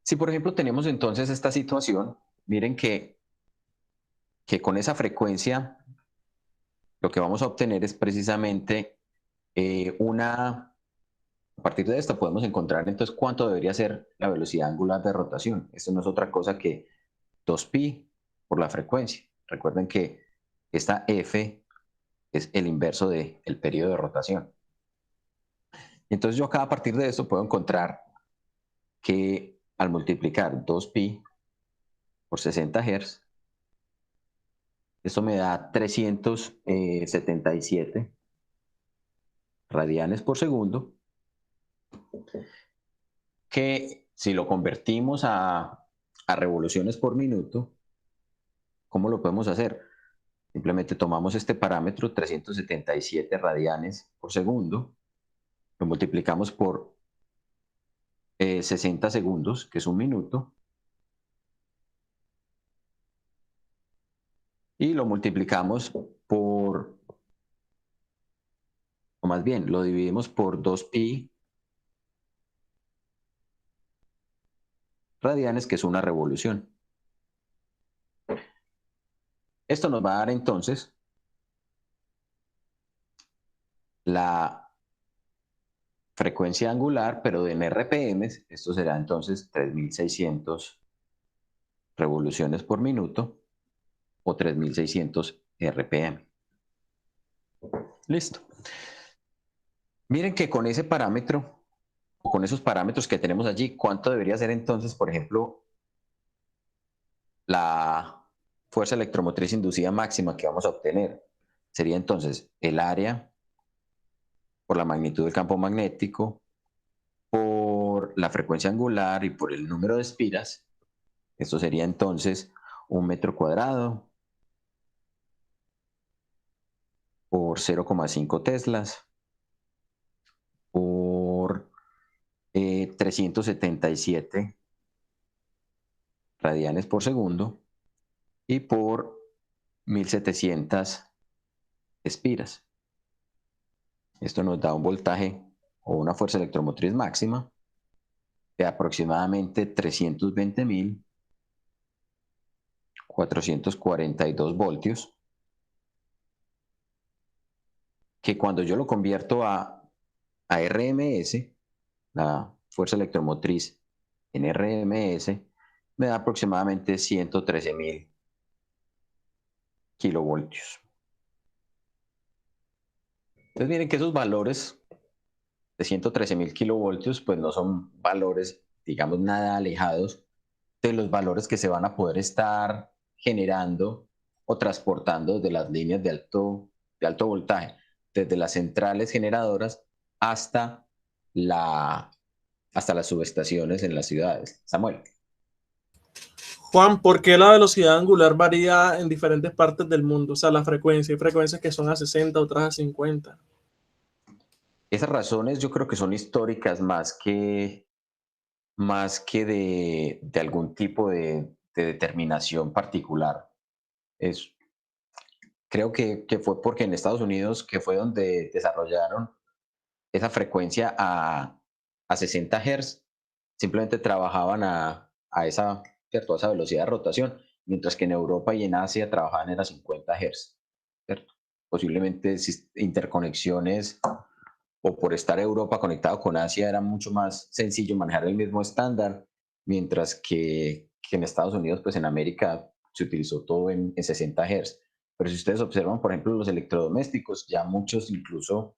Si por ejemplo tenemos entonces esta situación, miren que con esa frecuencia lo que vamos a obtener es precisamente a partir de esto podemos encontrar entonces cuánto debería ser la velocidad angular de rotación. Esto no es otra cosa que 2pi por la frecuencia. Recuerden que esta f es el inverso del periodo de rotación. Entonces yo acá a partir de esto puedo encontrar que al multiplicar 2pi por 60 Hz, esto me da 377 radianes por segundo, que si lo convertimos a revoluciones por minuto, ¿cómo lo podemos hacer? Simplemente tomamos este parámetro, 377 radianes por segundo, lo multiplicamos por 60 segundos, que es un minuto, y lo multiplicamos por, o más bien, lo dividimos por 2pi radianes, que es una revolución. Esto nos va a dar entonces la frecuencia angular, pero en RPM, esto será entonces 3600 revoluciones por minuto o 3600 RPM. Listo. Miren que con ese parámetro, o con esos parámetros que tenemos allí, ¿cuánto debería ser entonces, por ejemplo, la fuerza electromotriz inducida máxima que vamos a obtener? Sería entonces el área por la magnitud del campo magnético, por la frecuencia angular y por el número de espiras. Esto sería entonces 1 metro cuadrado por 0,5 teslas por 377 radianes por segundo y por 1700 espiras. Esto nos da un voltaje o una fuerza electromotriz máxima de aproximadamente 320.442 voltios, que cuando yo lo convierto a RMS, la fuerza electromotriz en RMS, me da aproximadamente 113.000 kilovoltios. Entonces miren que esos valores de 113.000 kilovoltios pues no son valores, digamos, nada alejados de los valores que se van a poder estar generando o transportando desde las líneas de alto voltaje, desde las centrales generadoras hasta las subestaciones en las ciudades. Samuel. Juan, ¿por qué la velocidad angular varía en diferentes partes del mundo? O sea, la frecuencia. Hay frecuencias que son a 60, otras a 50. Esas razones yo creo que son históricas más que de algún tipo de determinación particular. Creo que fue porque en Estados Unidos, que fue donde desarrollaron esa frecuencia a 60 Hz, simplemente trabajaban ¿cierto? A esa velocidad de rotación, mientras que en Europa y en Asia trabajaban a 50 Hz. ¿Cierto? Posiblemente interconexiones o por estar Europa conectado con Asia era mucho más sencillo manejar el mismo estándar, mientras que en Estados Unidos, pues en América se utilizó todo en 60 Hz. Pero si ustedes observan, por ejemplo, los electrodomésticos, ya muchos incluso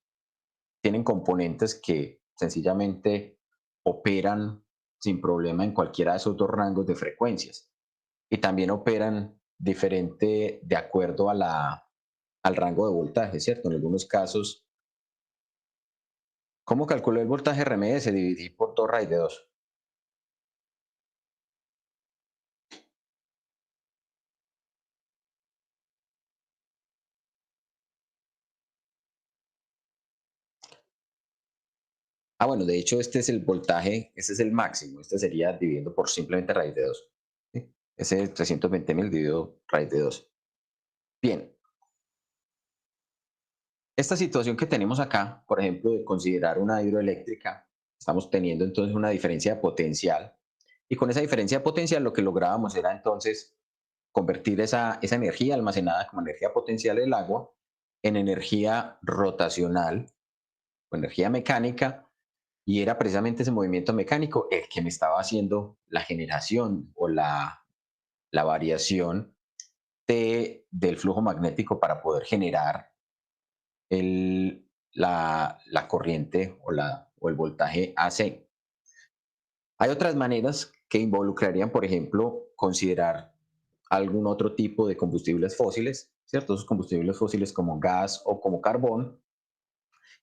tienen componentes que sencillamente operan sin problema en cualquiera de esos dos rangos de frecuencias. Y también operan diferente de acuerdo al rango de voltaje, ¿cierto? En algunos casos, ¿cómo calculó el voltaje RMS? Dividí por 2 raíz de 2. Bueno, de hecho este es el voltaje, este es el máximo, este sería dividiendo por simplemente raíz de 2. ¿Sí? Ese es 320.000 dividido raíz de 2. Bien. Esta situación que tenemos acá, por ejemplo, de considerar una hidroeléctrica, estamos teniendo entonces una diferencia potencial. Y con esa diferencia potencial lo que lográbamos era entonces convertir esa energía almacenada como energía potencial del agua en energía rotacional o energía mecánica, y era precisamente ese movimiento mecánico el que me estaba haciendo la generación o la variación del flujo magnético para poder generar la corriente o el voltaje AC. Hay otras maneras que involucrarían, por ejemplo, considerar algún otro tipo de combustibles fósiles, ¿cierto? Esos combustibles fósiles como gas o como carbón.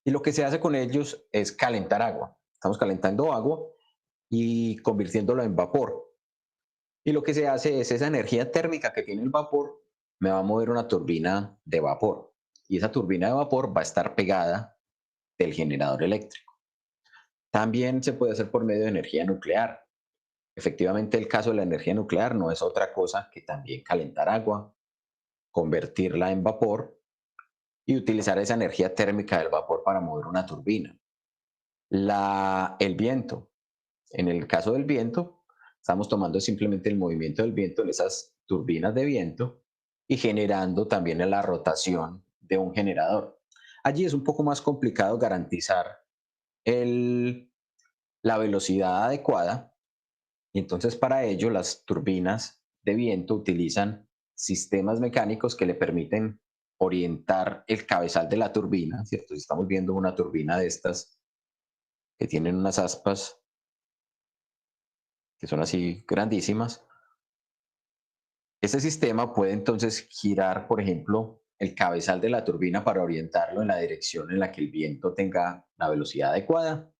Y lo que se hace con ellos es calentar agua. Estamos calentando agua y convirtiéndolo en vapor. Y lo que se hace es esa energía térmica que tiene el vapor, me va a mover una turbina de vapor. Y esa turbina de vapor va a estar pegada del generador eléctrico. También se puede hacer por medio de energía nuclear. Efectivamente, el caso de la energía nuclear no es otra cosa que también calentar agua, convertirla en vapor y utilizar esa energía térmica del vapor para mover una turbina. El viento. En el caso del viento, estamos tomando simplemente el movimiento del viento en esas turbinas de viento y generando también la rotación de un generador. Allí es un poco más complicado garantizar la velocidad adecuada, y entonces para ello las turbinas de viento utilizan sistemas mecánicos que le permiten orientar el cabezal de la turbina, ¿cierto? Si estamos viendo una turbina de estas que tienen unas aspas que son así grandísimas, ese sistema puede entonces girar, por ejemplo, el cabezal de la turbina para orientarlo en la dirección en la que el viento tenga la velocidad adecuada.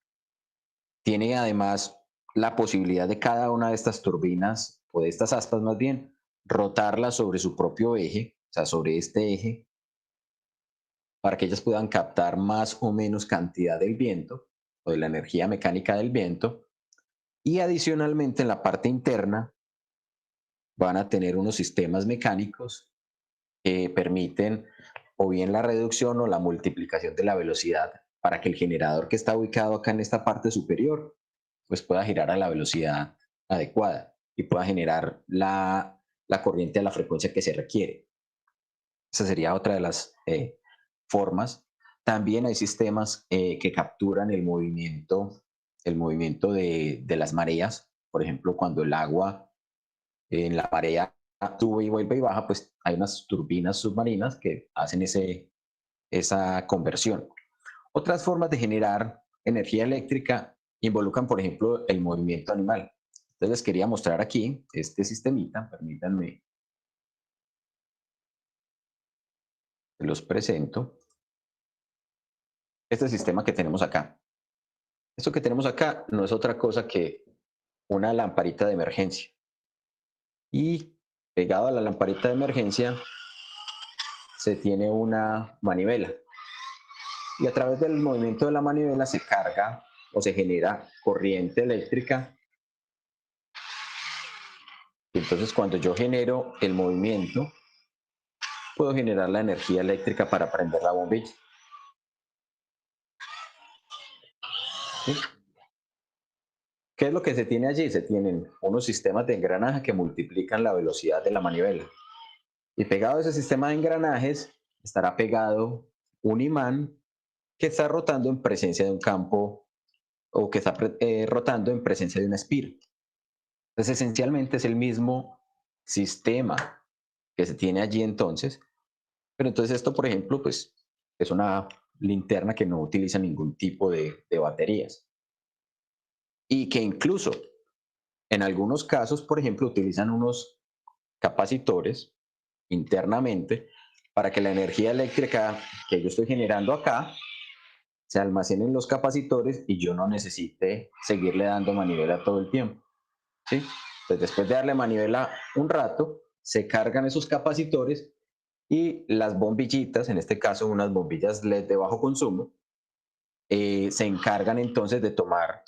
Tiene además la posibilidad de cada una de estas turbinas, o de estas aspas más bien, rotarlas sobre su propio eje, o sea, sobre este eje, para que ellas puedan captar más o menos cantidad del viento o de la energía mecánica del viento. Y adicionalmente en la parte interna van a tener unos sistemas mecánicos que permiten o bien la reducción o la multiplicación de la velocidad para que el generador que está ubicado acá en esta parte superior pues pueda girar a la velocidad adecuada y pueda generar la corriente a la frecuencia que se requiere. Esa sería otra de las formas. También hay sistemas que capturan el movimiento de las mareas. Por ejemplo, cuando el agua en la marea sube y vuelve y baja, pues hay unas turbinas submarinas que hacen esa conversión. Otras formas de generar energía eléctrica involucran, por ejemplo, el movimiento animal. Entonces les quería mostrar aquí este sistemita, permítanme, los presento. Este sistema que tenemos acá. Esto que tenemos acá no es otra cosa que una lamparita de emergencia. Y pegado a la lamparita de emergencia se tiene una manivela. Y a través del movimiento de la manivela se carga o se genera corriente eléctrica. Y entonces cuando yo genero el movimiento, puedo generar la energía eléctrica para prender la bombilla. ¿Sí? ¿Qué es lo que se tiene allí? Se tienen unos sistemas de engranaje que multiplican la velocidad de la manivela. Y pegado a ese sistema de engranajes estará pegado un imán que está rotando en presencia de un campo o que está rotando en presencia de una espira. Entonces, esencialmente es el mismo sistema que se tiene allí entonces, pero entonces esto, por ejemplo, pues es una linterna que no utiliza ningún tipo de baterías y que incluso en algunos casos, por ejemplo, utilizan unos capacitores internamente para que la energía eléctrica que yo estoy generando acá se almacene en los capacitores y yo no necesite seguirle dando manivela todo el tiempo. ¿Sí? Entonces, después de darle manivela un rato, se cargan esos capacitores y las bombillitas, en este caso unas bombillas LED de bajo consumo, se encargan entonces de tomar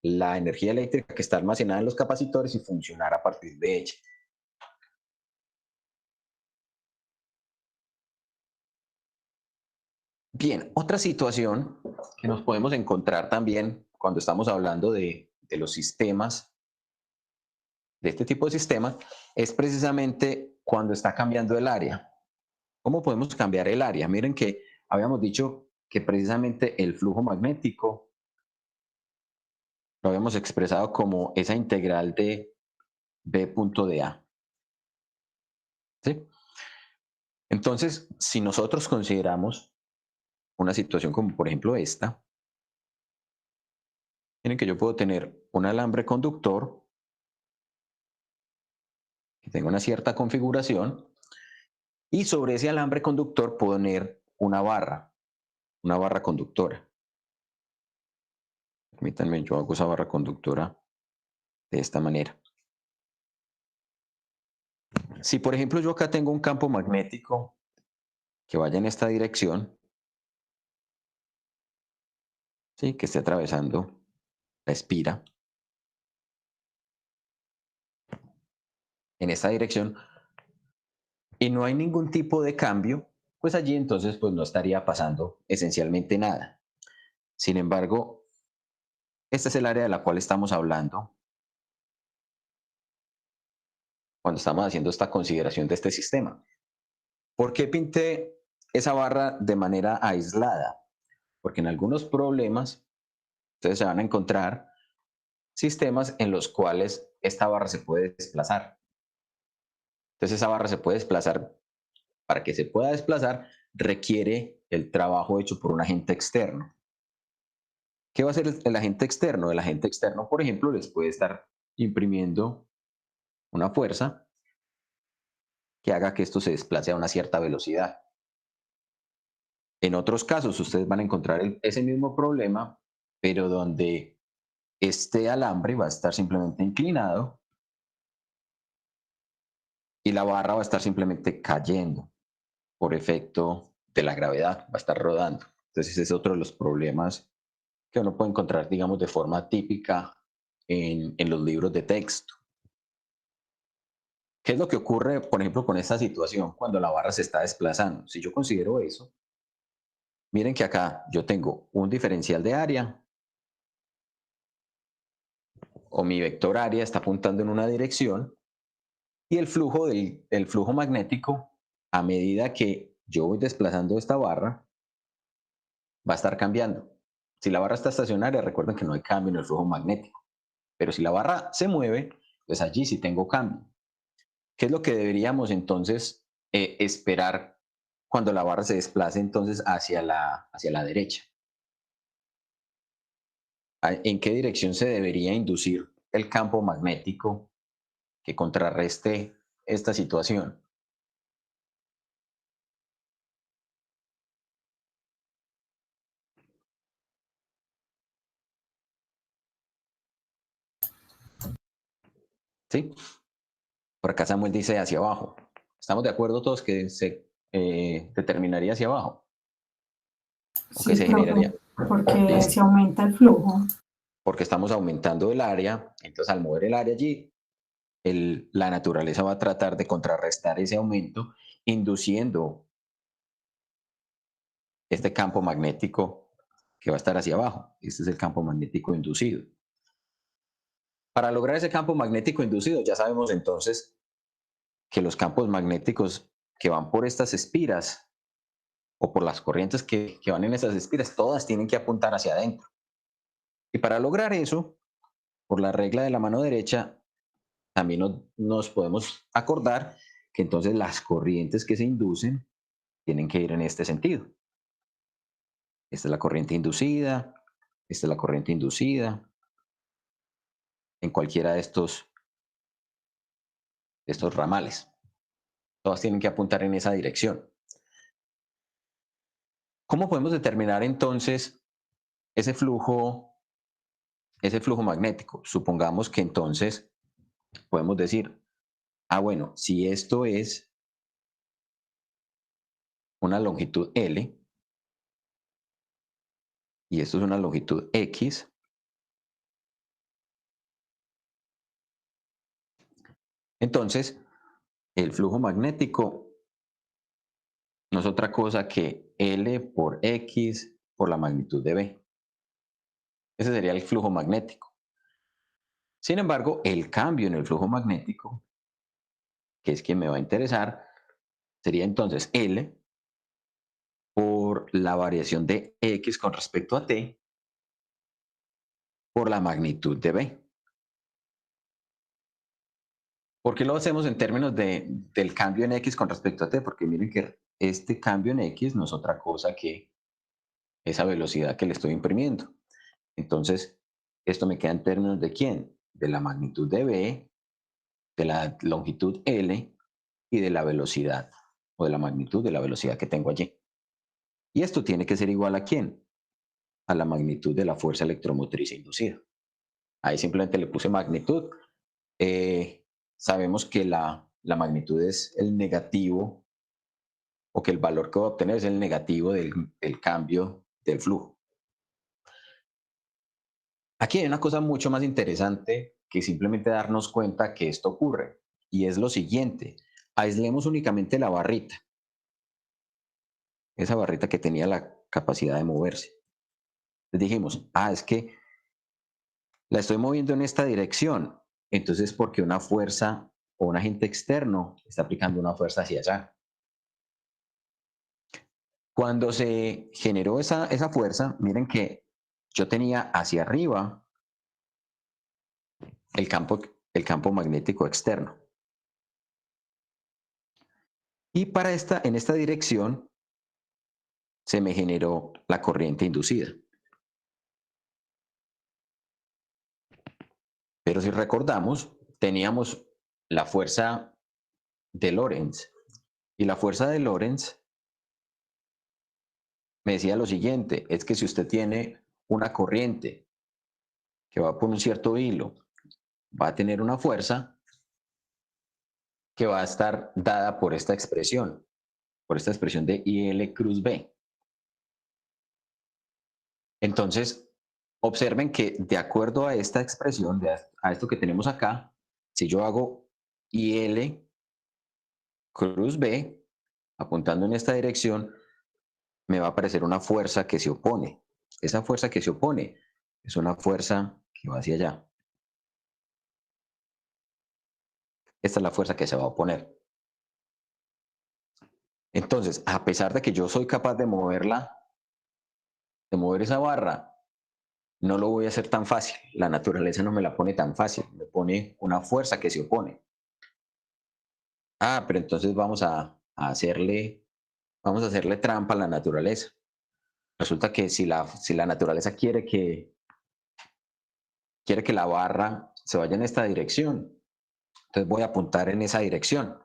la energía eléctrica que está almacenada en los capacitores y funcionar a partir de ella. Bien, otra situación que nos podemos encontrar también cuando estamos hablando de los sistemas, de este tipo de sistemas, es precisamente cuando está cambiando el área. ¿Cómo podemos cambiar el área? Miren que habíamos dicho que precisamente el flujo magnético lo habíamos expresado como esa integral de B punto de A. ¿Sí? Entonces, si nosotros consideramos una situación como por ejemplo esta, miren que yo puedo tener un alambre conductor que tenga una cierta configuración y sobre ese alambre conductor puedo poner una barra conductora. Permítanme, yo hago esa barra conductora de esta manera. Si por ejemplo yo acá tengo un campo magnético que vaya en esta dirección, ¿sí? Que esté atravesando la espira en esta dirección y no hay ningún tipo de cambio, pues allí entonces pues no estaría pasando esencialmente nada. Sin embargo, este es el área de la cual estamos hablando cuando estamos haciendo esta consideración de este sistema. ¿Por qué pinté esa barra de manera aislada? Porque en algunos problemas ustedes se van a encontrar sistemas en los cuales esta barra se puede desplazar. Entonces esa barra se puede desplazar. Para que se pueda desplazar requiere el trabajo hecho por un agente externo. ¿Qué va a hacer el agente externo? El agente externo, por ejemplo, les puede estar imprimiendo una fuerza que haga que esto se desplace a una cierta velocidad. En otros casos, ustedes van a encontrar ese mismo problema, pero donde este alambre va a estar simplemente inclinado y la barra va a estar simplemente cayendo por efecto de la gravedad, va a estar rodando. Entonces, ese es otro de los problemas que uno puede encontrar, digamos, de forma típica en los libros de texto. ¿Qué es lo que ocurre, por ejemplo, con esta situación cuando la barra se está desplazando? Si yo considero eso, miren que acá yo tengo un diferencial de área o mi vector área está apuntando en una dirección y el flujo magnético, a medida que yo voy desplazando esta barra, va a estar cambiando. Si la barra está estacionaria, recuerden que no hay cambio en el flujo magnético. Pero si la barra se mueve, pues allí sí tengo cambio. ¿Qué es lo que deberíamos entonces esperar cuando la barra se desplace entonces hacia la derecha? ¿En qué dirección se debería inducir el campo magnético que contrarreste esta situación? ¿Sí? Por acá Samuel dice hacia abajo. ¿Estamos de acuerdo todos que se determinaría hacia abajo? ¿O que Sí, se profe, generaría? porque Listo. se aumenta el flujo. Porque estamos aumentando el área, entonces al mover el área allí, la naturaleza va a tratar de contrarrestar ese aumento, induciendo este campo magnético que va a estar hacia abajo. Este es el campo magnético inducido. Para lograr ese campo magnético inducido, ya sabemos entonces que los campos magnéticos que van por estas espiras o por las corrientes que van en esas espiras, todas tienen que apuntar hacia adentro. Y para lograr eso, por la regla de la mano derecha, también nos podemos acordar que entonces las corrientes que se inducen tienen que ir en este sentido. Esta es la corriente inducida, esta es la corriente inducida, en cualquiera de estos ramales. Todas tienen que apuntar en esa dirección. ¿Cómo podemos determinar entonces ese flujo magnético? Supongamos que entonces podemos decir, bueno, si esto es una longitud L, y esto es una longitud X. Entonces, el flujo magnético no es otra cosa que L por X por la magnitud de B. Ese sería el flujo magnético. Sin embargo, el cambio en el flujo magnético, que es quien me va a interesar, sería entonces L por la variación de X con respecto a T por la magnitud de B. ¿Por qué lo hacemos en términos del cambio en X con respecto a T? Porque miren que este cambio en X no es otra cosa que esa velocidad que le estoy imprimiendo. Entonces, esto me queda en términos de ¿quién? De la magnitud de B, de la longitud L y de la velocidad, o de la magnitud de la velocidad que tengo allí. Y esto tiene que ser igual ¿a quién? A la magnitud de la fuerza electromotriz inducida. Ahí simplemente le puse magnitud. Sabemos que la magnitud es el negativo, o que el valor que voy a obtener es el negativo del cambio del flujo. Aquí hay una cosa mucho más interesante que simplemente darnos cuenta que esto ocurre, y es lo siguiente: aislemos únicamente la barrita, esa barrita que tenía la capacidad de moverse. Les dijimos, es que la estoy moviendo en esta dirección, entonces porque una fuerza o un agente externo está aplicando una fuerza hacia allá. Cuando se generó esa fuerza, miren que yo tenía hacia arriba el campo magnético externo. Y en esta dirección se me generó la corriente inducida. Pero si recordamos, teníamos la fuerza de Lorentz. Y la fuerza de Lorentz me decía lo siguiente: es que si usted tiene una corriente que va por un cierto hilo, va a tener una fuerza que va a estar dada por esta expresión de IL cruz B. Entonces, observen que de acuerdo a esta expresión, a esto que tenemos acá, si yo hago IL cruz B, apuntando en esta dirección, me va a aparecer una fuerza que se opone. Esa fuerza que se opone es una fuerza que va hacia allá. Esta es la fuerza que se va a oponer. Entonces, a pesar de que yo soy capaz de moverla, de mover esa barra, no lo voy a hacer tan fácil. La naturaleza no me la pone tan fácil. Me pone una fuerza que se opone. Pero entonces vamos a hacerle trampa a la naturaleza. Resulta que si la naturaleza quiere que la barra se vaya en esta dirección, entonces voy a apuntar en esa dirección.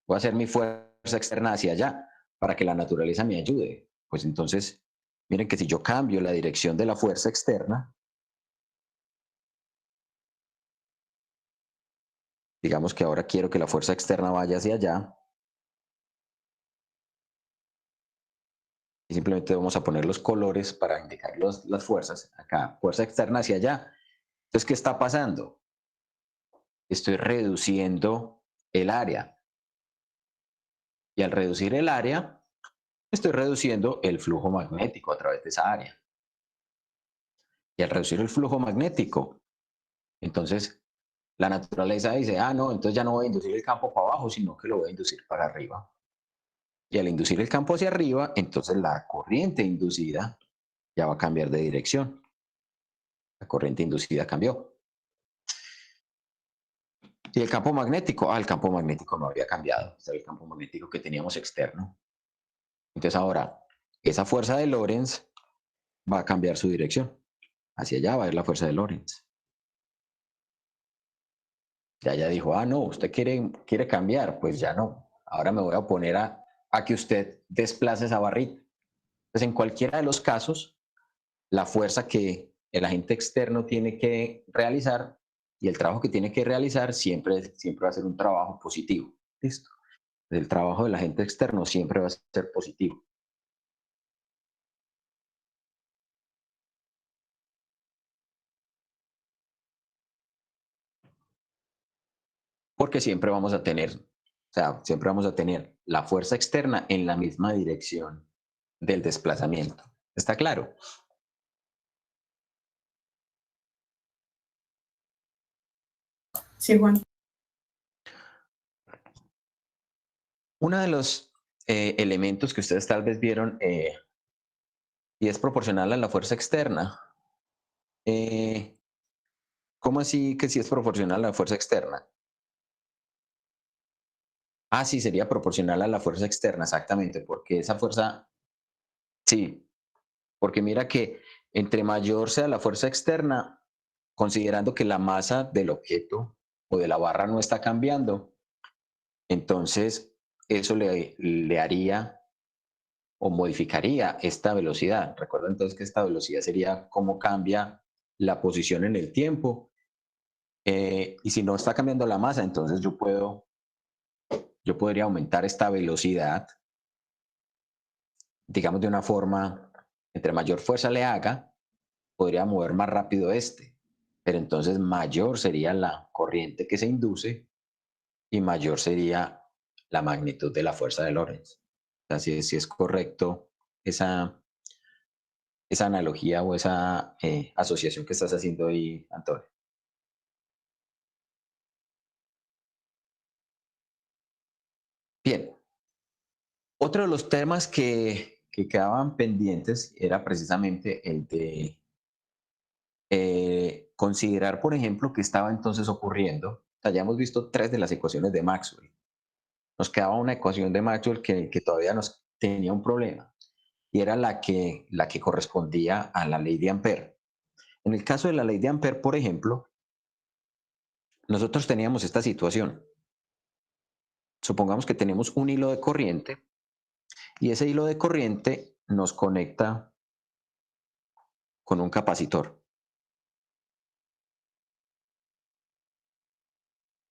Voy a hacer mi fuerza externa hacia allá para que la naturaleza me ayude. Pues entonces, miren que si yo cambio la dirección de la fuerza externa, digamos que ahora quiero que la fuerza externa vaya hacia allá, y simplemente vamos a poner los colores para indicar las fuerzas. Acá, fuerza externa hacia allá. Entonces, ¿qué está pasando? Estoy reduciendo el área. Y al reducir el área, estoy reduciendo el flujo magnético a través de esa área. Y al reducir el flujo magnético, entonces la naturaleza dice, no, entonces ya no voy a inducir el campo para abajo, sino que lo voy a inducir para arriba. Y al inducir el campo hacia arriba, entonces la corriente inducida ya va a cambiar de dirección. La corriente inducida cambió. Y el campo magnético, el campo magnético no había cambiado. Este era el campo magnético que teníamos externo. Entonces ahora, esa fuerza de Lorentz va a cambiar su dirección. Hacia allá va a ir la fuerza de Lorentz. Ya dijo, no, usted quiere cambiar, pues ya no. Ahora me voy a oponer a que usted desplace esa barrita. Entonces, en cualquiera de los casos, la fuerza que el agente externo tiene que realizar y el trabajo que tiene que realizar siempre va a ser un trabajo positivo. ¿Listo? El trabajo del agente externo siempre va a ser positivo. porque siempre vamos a tener, o sea, siempre vamos a tener la fuerza externa en la misma dirección del desplazamiento. ¿Está claro? Sí, Juan. Uno de los elementos que ustedes tal vez vieron y es proporcional a la fuerza externa. ¿Cómo así que sí es proporcional a la fuerza externa? Ah, sí, sería proporcional a la fuerza externa, exactamente, porque esa fuerza, sí, porque mira que entre mayor sea la fuerza externa, considerando que la masa del objeto o de la barra no está cambiando, entonces eso le haría o modificaría esta velocidad. Recuerda entonces que esta velocidad sería cómo cambia la posición en el tiempo. Y si no está cambiando la masa, entonces yo podría aumentar esta velocidad, digamos de una forma, entre mayor fuerza le haga, podría mover más rápido este, pero entonces mayor sería la corriente que se induce y mayor sería la magnitud de la fuerza de Lorentz. O sea, si es correcto esa analogía o esa asociación que estás haciendo ahí, Antonio. Bien, otro de los temas que quedaban pendientes era precisamente el de considerar, por ejemplo, qué estaba entonces ocurriendo. O sea, ya hemos visto 3 de las ecuaciones de Maxwell. Nos quedaba una ecuación de Maxwell que todavía nos tenía un problema y era la que correspondía a la ley de Ampère. En el caso de la ley de Ampère, por ejemplo, nosotros teníamos esta situación. Supongamos que tenemos un hilo de corriente y ese hilo de corriente nos conecta con un capacitor.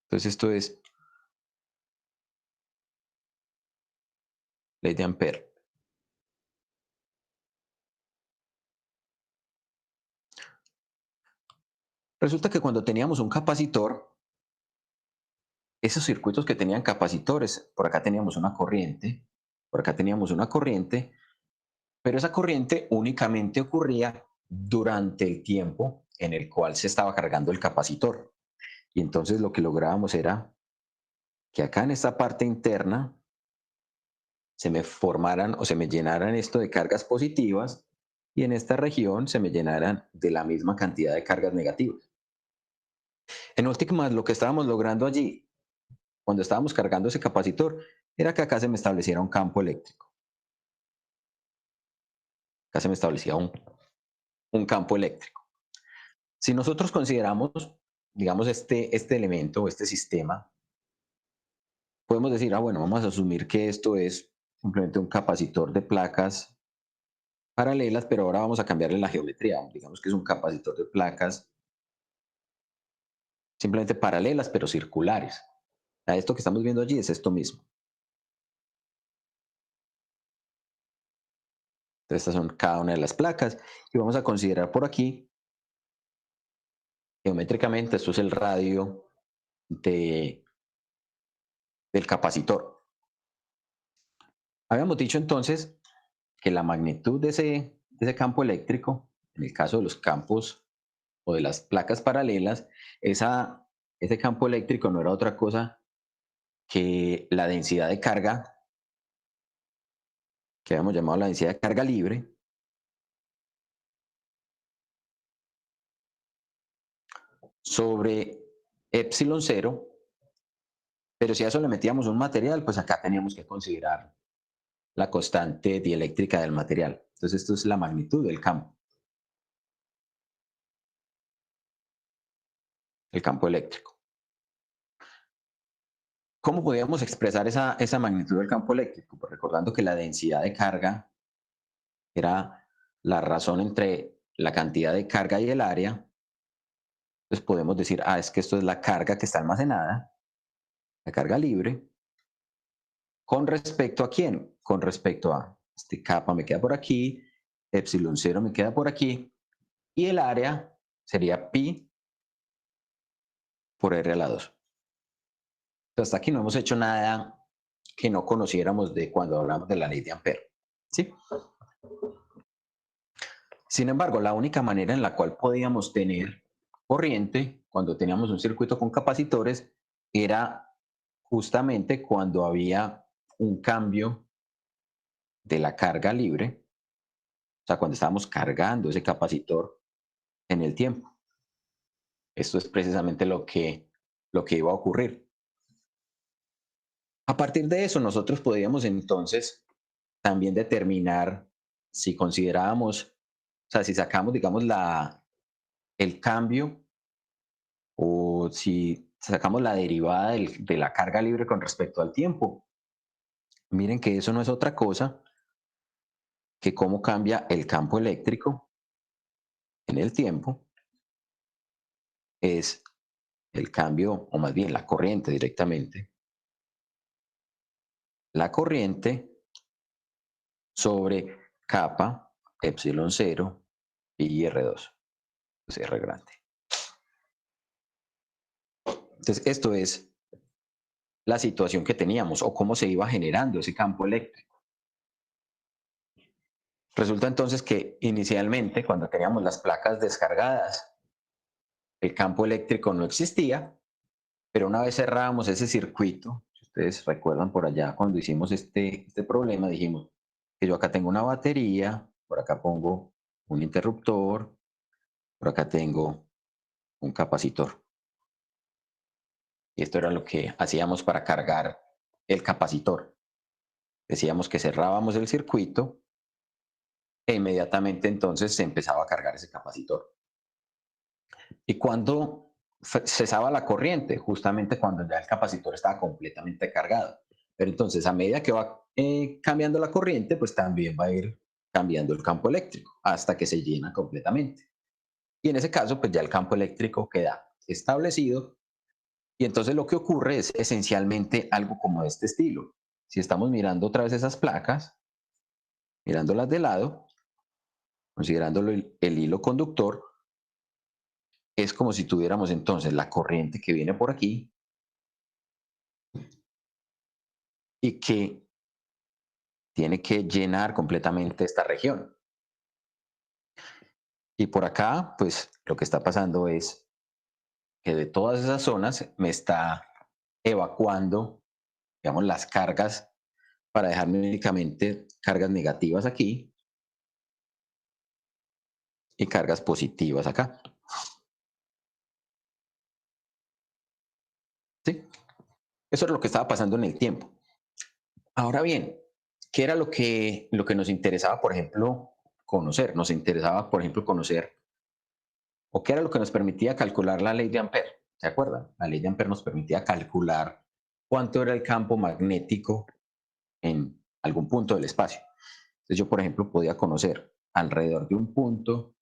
Entonces esto es ley de Ampère. Resulta que cuando teníamos un capacitor, esos circuitos que tenían capacitores, por acá teníamos una corriente, por acá teníamos una corriente, pero esa corriente únicamente ocurría durante el tiempo en el cual se estaba cargando el capacitor. Y entonces lo que lográbamos era que acá en esta parte interna se me formaran o se me llenaran esto de cargas positivas y en esta región se me llenaran de la misma cantidad de cargas negativas. En últimas, lo que estábamos logrando allí, cuando estábamos cargando ese capacitor, era que acá se me estableciera un campo eléctrico. Acá se me establecía un campo eléctrico. Si nosotros consideramos, digamos, este elemento o este sistema, podemos decir, bueno, vamos a asumir que esto es simplemente un capacitor de placas paralelas, pero ahora vamos a cambiarle la geometría. Digamos que es un capacitor de placas simplemente paralelas, pero circulares. A esto que estamos viendo allí es esto mismo. Entonces, estas son cada una de las placas y vamos a considerar por aquí, geométricamente, esto es el radio del capacitor. Habíamos dicho entonces que la magnitud de ese campo eléctrico, en el caso de los campos o de las placas paralelas, ese campo eléctrico no era otra cosa que la densidad de carga, que habíamos llamado la densidad de carga libre, sobre epsilon 0, pero si a eso le metíamos un material, pues acá teníamos que considerar la constante dieléctrica del material. Entonces esto es la magnitud del campo, el campo eléctrico. ¿Cómo podíamos expresar esa magnitud del campo eléctrico? Pues recordando que la densidad de carga era la razón entre la cantidad de carga y el área. Entonces podemos decir, es que esto es la carga que está almacenada, la carga libre, ¿con respecto a quién? Con respecto a este kappa me queda por aquí, epsilon 0 me queda por aquí, y el área sería pi por r a la 2. Hasta aquí no hemos hecho nada que no conociéramos de cuando hablamos de la ley de Ampere. ¿Sí? Sin embargo, la única manera en la cual podíamos tener corriente cuando teníamos un circuito con capacitores era justamente cuando había un cambio de la carga libre, o sea, cuando estábamos cargando ese capacitor en el tiempo. Esto es precisamente lo que iba a ocurrir. A partir de eso, nosotros podíamos entonces también determinar si considerábamos, o sea, si sacamos, digamos, el cambio o si sacamos la derivada de la carga libre con respecto al tiempo. Miren que eso no es otra cosa que cómo cambia el campo eléctrico en el tiempo. Es el cambio, o más bien la corriente directamente. La corriente sobre kappa, epsilon 0 y R2, pues R grande. Entonces, esto es la situación que teníamos o cómo se iba generando ese campo eléctrico. Resulta entonces que inicialmente, cuando teníamos las placas descargadas, el campo eléctrico no existía, pero una vez cerrábamos ese circuito, si ustedes recuerdan por allá cuando hicimos este problema, dijimos que yo acá tengo una batería, por acá pongo un interruptor, por acá tengo un capacitor. Y esto era lo que hacíamos para cargar el capacitor. Decíamos que cerrábamos el circuito e inmediatamente entonces se empezaba a cargar ese capacitor. ¿Y cuando cesaba la corriente? Justamente cuando ya el capacitor estaba completamente cargado. Pero entonces, a medida que va cambiando la corriente, pues también va a ir cambiando el campo eléctrico hasta que se llena completamente. Y en ese caso, pues ya el campo eléctrico queda establecido. Y entonces lo que ocurre es esencialmente algo como de este estilo. Si estamos mirando otra vez esas placas, mirándolas de lado, considerándolo el hilo conductor, es como si tuviéramos entonces la corriente que viene por aquí y que tiene que llenar completamente esta región. Y por acá, pues lo que está pasando es que de todas esas zonas me está evacuando, digamos, las cargas para dejarme únicamente cargas negativas aquí y cargas positivas acá. ¿Sí? Eso es lo que estaba pasando en el tiempo. Ahora bien, ¿qué era lo que nos interesaba, por ejemplo, conocer? Nos interesaba, por ejemplo, conocer, o qué era lo que nos permitía calcular la ley de Ampere. ¿Se acuerdan? La ley de Ampere nos permitía calcular cuánto era el campo magnético en algún punto del espacio. Entonces yo, por ejemplo, podía conocer alrededor de un punto,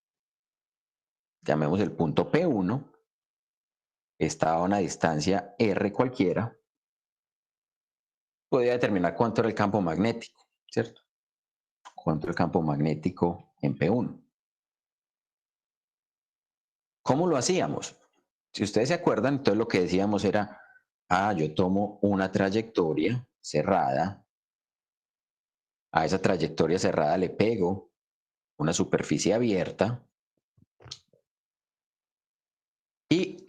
llamemos el punto P1, estaba a una distancia R cualquiera, podía determinar cuánto era el campo magnético, ¿cierto? Cuánto era el campo magnético en P1. ¿Cómo lo hacíamos? Si ustedes se acuerdan, entonces lo que decíamos era, yo tomo una trayectoria cerrada, a esa trayectoria cerrada le pego una superficie abierta y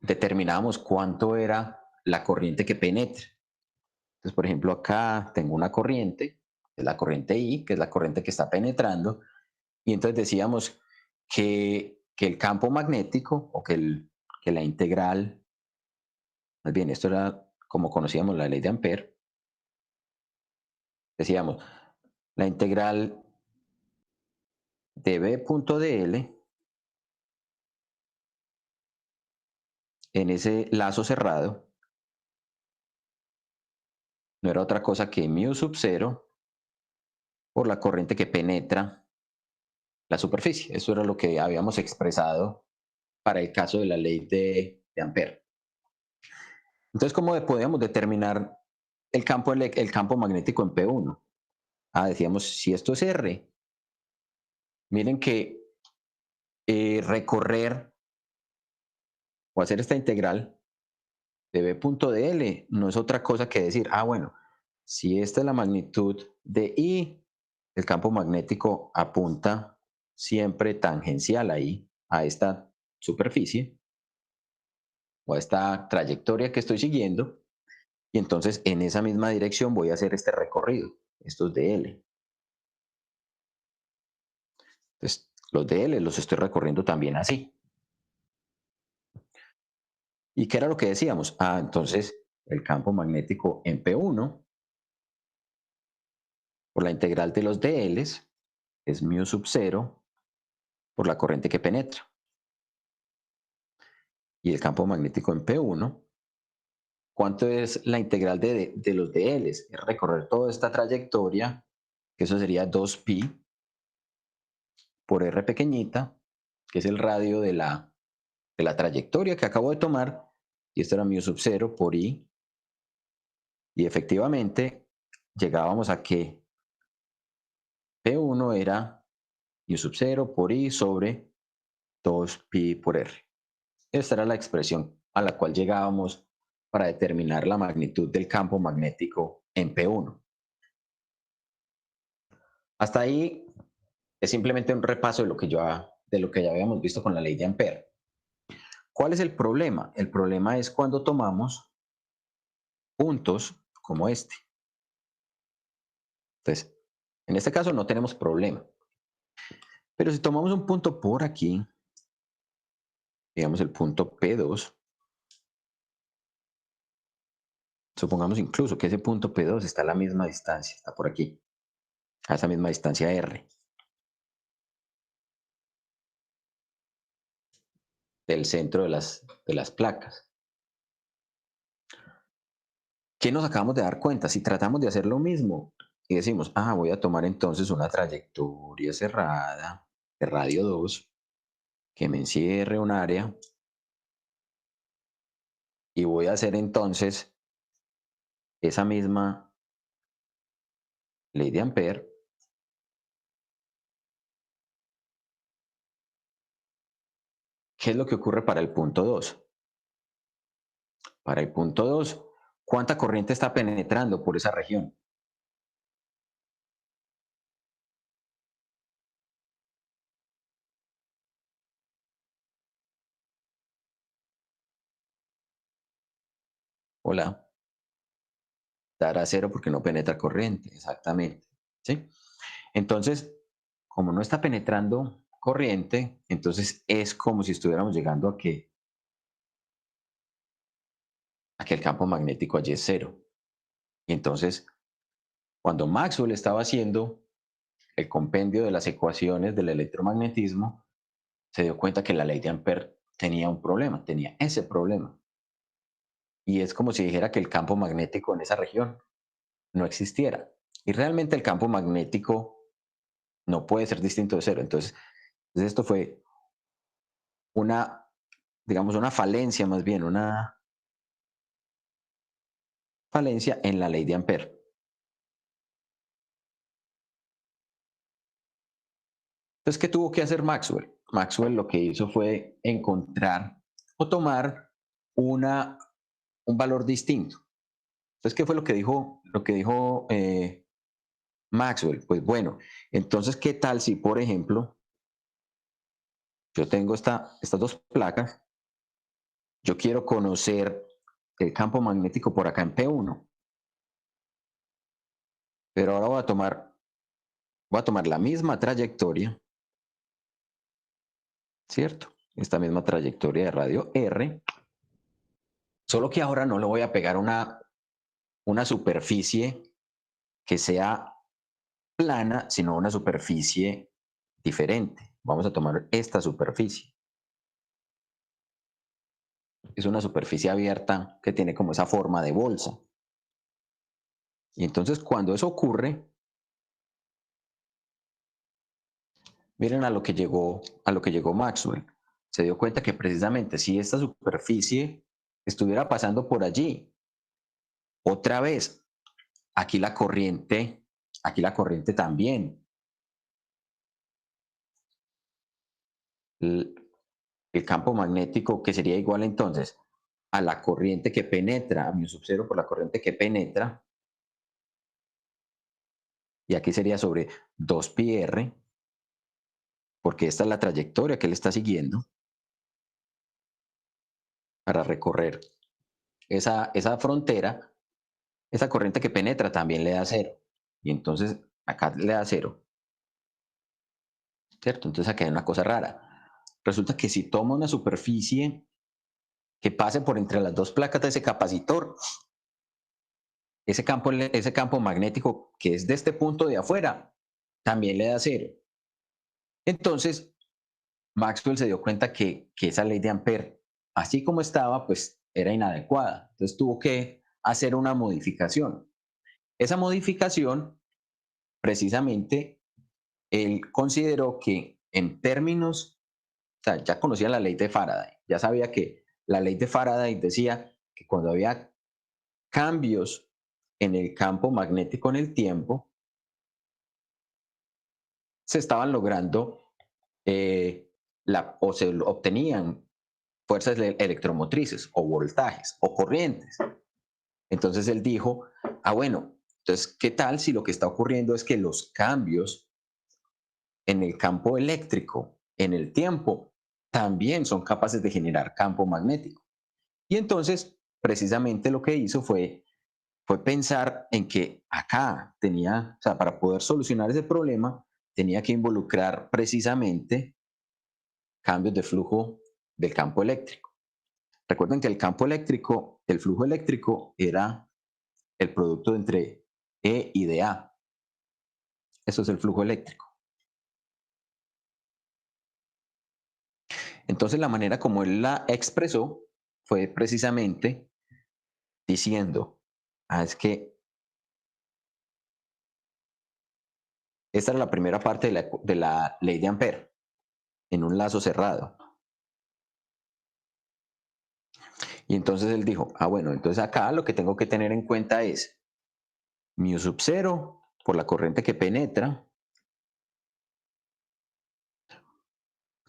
determinamos cuánto era la corriente que penetra. Entonces, por ejemplo, acá tengo una corriente, es la corriente I, que es la corriente que está penetrando, y entonces decíamos que el campo magnético, o que la integral, más bien, esto era como conocíamos la ley de Ampere, decíamos, la integral de B.dl en ese lazo cerrado no era otra cosa que mu sub 0 por la corriente que penetra la superficie. Eso era lo que habíamos expresado para el caso de la ley de Ampere. Entonces, ¿cómo podíamos determinar el campo magnético en P1? Decíamos, si esto es R, miren que recorrer o hacer esta integral de B punto de L no es otra cosa que decir, bueno, si esta es la magnitud de I, el campo magnético apunta siempre tangencial ahí, a esta superficie, o a esta trayectoria que estoy siguiendo, y entonces en esa misma dirección voy a hacer este recorrido, estos de L. Entonces, los de L los estoy recorriendo también así. ¿Y qué era lo que decíamos? Entonces el campo magnético en P1 por la integral de los dLs es mu sub 0 por la corriente que penetra. Y el campo magnético en P1, ¿cuánto es la integral de los dLs? Es recorrer toda esta trayectoria, que eso sería 2pi por r pequeñita, que es el radio de la trayectoria que acabo de tomar, y esto era mu sub 0 por I, y efectivamente llegábamos a que P1 era mu sub 0 por I sobre 2pi por R. Esta era la expresión a la cual llegábamos para determinar la magnitud del campo magnético en P1. Hasta ahí es simplemente un repaso de lo que ya habíamos visto con la ley de Ampère. ¿Cuál es el problema? El problema es cuando tomamos puntos como este. Entonces, en este caso no tenemos problema. Pero si tomamos un punto por aquí, digamos el punto P2, supongamos incluso que ese punto P2 está a la misma distancia, está por aquí, a esa misma distancia R. Del centro de las placas. ¿Qué nos acabamos de dar cuenta? Si tratamos de hacer lo mismo y decimos, voy a tomar entonces una trayectoria cerrada de radio 2 que me encierre un área y voy a hacer entonces esa misma ley de Ampère ¿qué es lo que ocurre para el punto 2? Para el punto 2, ¿cuánta corriente está penetrando por esa región? Hola. Dará 0 porque no penetra corriente, exactamente. ¿Sí? Entonces, como no está penetrando corriente, entonces es como si estuviéramos llegando a que el campo magnético allí es 0. Y entonces, cuando Maxwell estaba haciendo el compendio de las ecuaciones del electromagnetismo, se dio cuenta que la ley de Ampère tenía un problema, tenía ese problema. Y es como si dijera que el campo magnético en esa región no existiera. Y realmente el campo magnético no puede ser distinto de 0. Entonces esto fue digamos, una falencia más bien, una falencia en la ley de Ampère. Entonces, ¿qué tuvo que hacer Maxwell? Maxwell lo que hizo fue encontrar o tomar un valor distinto. Entonces, ¿qué fue lo que dijo Maxwell? Pues bueno, entonces, ¿qué tal si, por ejemplo, yo tengo estas dos placas, yo quiero conocer el campo magnético por acá en P1, pero ahora voy a tomar la misma trayectoria, ¿cierto? Esta misma trayectoria de radio R, solo que ahora no le voy a pegar una superficie que sea plana, sino una superficie diferente. Vamos a tomar esta superficie. Es una superficie abierta que tiene como esa forma de bolsa. Y entonces cuando eso ocurre, miren a lo que llegó Maxwell. Se dio cuenta que precisamente si esta superficie estuviera pasando por allí, otra vez, aquí la corriente también. El campo magnético que sería igual entonces a la corriente que penetra, a mu sub 0 por la corriente que penetra, y aquí sería sobre 2πr, porque esta es la trayectoria que él está siguiendo para recorrer esa frontera. Esa corriente que penetra también le da 0, y entonces acá le da 0, ¿cierto? Entonces acá hay una cosa rara. Resulta que si tomo una superficie que pase por entre las dos placas de ese capacitor, ese campo magnético que es de este punto de afuera, también le da 0. Entonces, Maxwell se dio cuenta que esa ley de Ampère, así como estaba, pues era inadecuada. Entonces tuvo que hacer una modificación. Esa modificación, precisamente, él consideró que en términos, o sea, ya conocía la ley de Faraday, ya sabía que la ley de Faraday decía que cuando había cambios en el campo magnético en el tiempo, se estaban logrando o se obtenían fuerzas electromotrices o voltajes o corrientes. Entonces él dijo, bueno, entonces, ¿qué tal si lo que está ocurriendo es que los cambios en el campo eléctrico, en el tiempo, también son capaces de generar campo magnético? Y entonces, precisamente lo que hizo fue pensar en que acá tenía, o sea, para poder solucionar ese problema, tenía que involucrar precisamente cambios de flujo del campo eléctrico. Recuerden que el campo eléctrico, el flujo eléctrico era el producto entre E y de A. Eso es el flujo eléctrico. Entonces la manera como él la expresó fue precisamente diciendo, es que esta era la primera parte de la ley de Ampère en un lazo cerrado. Y entonces él dijo, bueno, entonces acá lo que tengo que tener en cuenta es mu sub 0 por la corriente que penetra,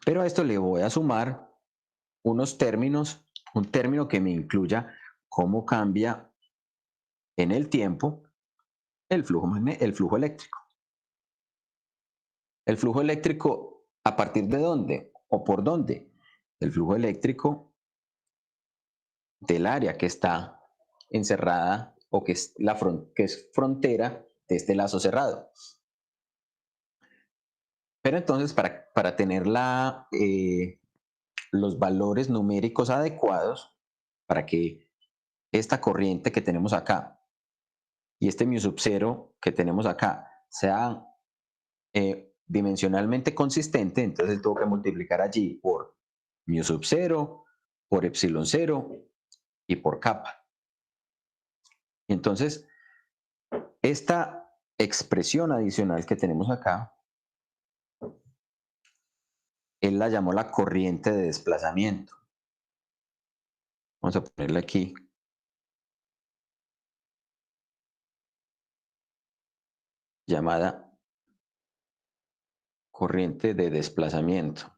pero a esto le voy a sumar unos términos, un término que me incluya cómo cambia en el tiempo el flujo eléctrico. ¿El flujo eléctrico a partir de dónde o por dónde? El flujo eléctrico del área que está encerrada o que es, que es frontera de este lazo cerrado. Pero entonces, para tener los valores numéricos adecuados, para que esta corriente que tenemos acá y este mu sub 0 que tenemos acá sea dimensionalmente consistente, entonces tengo que multiplicar allí por mu sub 0, por epsilon 0 y por kappa. Entonces, esta expresión adicional que tenemos acá, él la llamó la corriente de desplazamiento. Vamos a ponerle aquí. Llamada corriente de desplazamiento.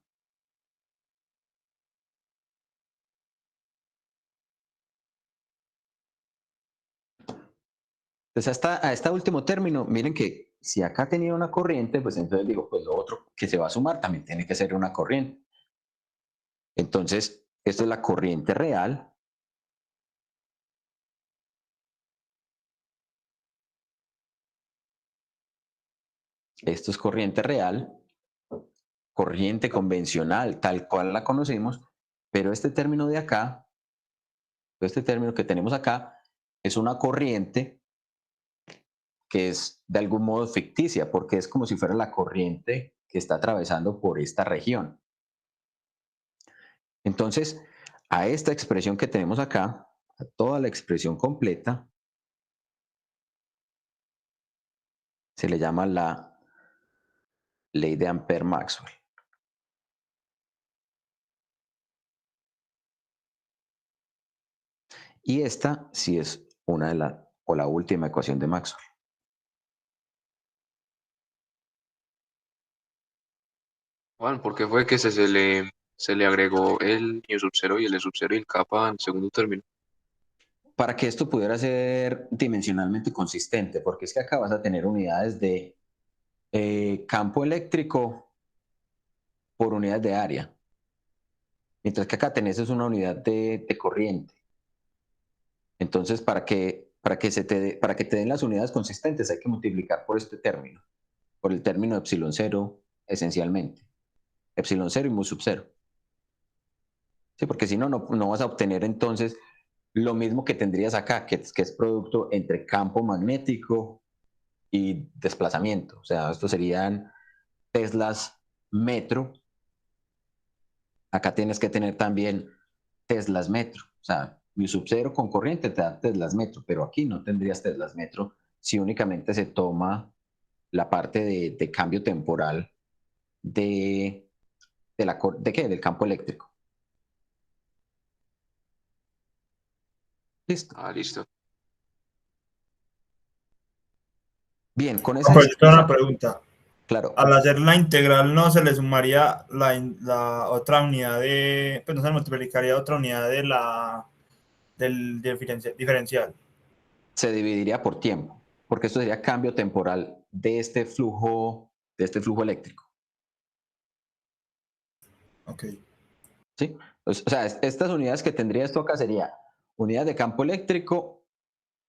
Entonces, a este último término, miren que si acá tenía una corriente, pues entonces digo, pues lo otro que se va a sumar también tiene que ser una corriente. Entonces, esto es la corriente real. Esto es corriente real, corriente convencional, tal cual la conocemos, pero este término de acá, este término que tenemos acá, es una corriente que es de algún modo ficticia, porque es como si fuera la corriente que está atravesando por esta región. Entonces, a esta expresión que tenemos acá, a toda la expresión completa, se le llama la ley de Ampère-Maxwell. Y esta sí es una de la última ecuación de Maxwell. Juan, ¿por qué fue que se le se le agregó el mu sub 0 y el e sub 0 y el kappa en segundo término. Para que esto pudiera ser dimensionalmente consistente, porque es que acá vas a tener unidades de campo eléctrico por unidades de área, mientras que acá tenés es una unidad de corriente. Entonces, para que te den las unidades consistentes hay que multiplicar por este término, por el término de epsilon 0 esencialmente. Epsilon 0 y mu sub 0. Sí, porque si no, no vas a obtener entonces lo mismo que tendrías acá, que es producto entre campo magnético y desplazamiento. O sea, estos serían teslas metro. Acá tienes que tener también teslas metro. O sea, mu sub 0 con corriente te da teslas metro, pero aquí no tendrías teslas metro si únicamente se toma la parte de cambio temporal ¿de qué? Del campo eléctrico. Listo. Ah, listo. Bien, con esa Pues yo tengo una expresión, pregunta. claro, Al hacer la integral no se le sumaría la otra unidad de, pues no se le multiplicaría otra unidad de del diferencial. se dividiría por tiempo, porque esto sería cambio temporal de este flujo eléctrico. Ok. ¿Sí? O sea, estas unidades que tendría esto acá sería unidades de campo eléctrico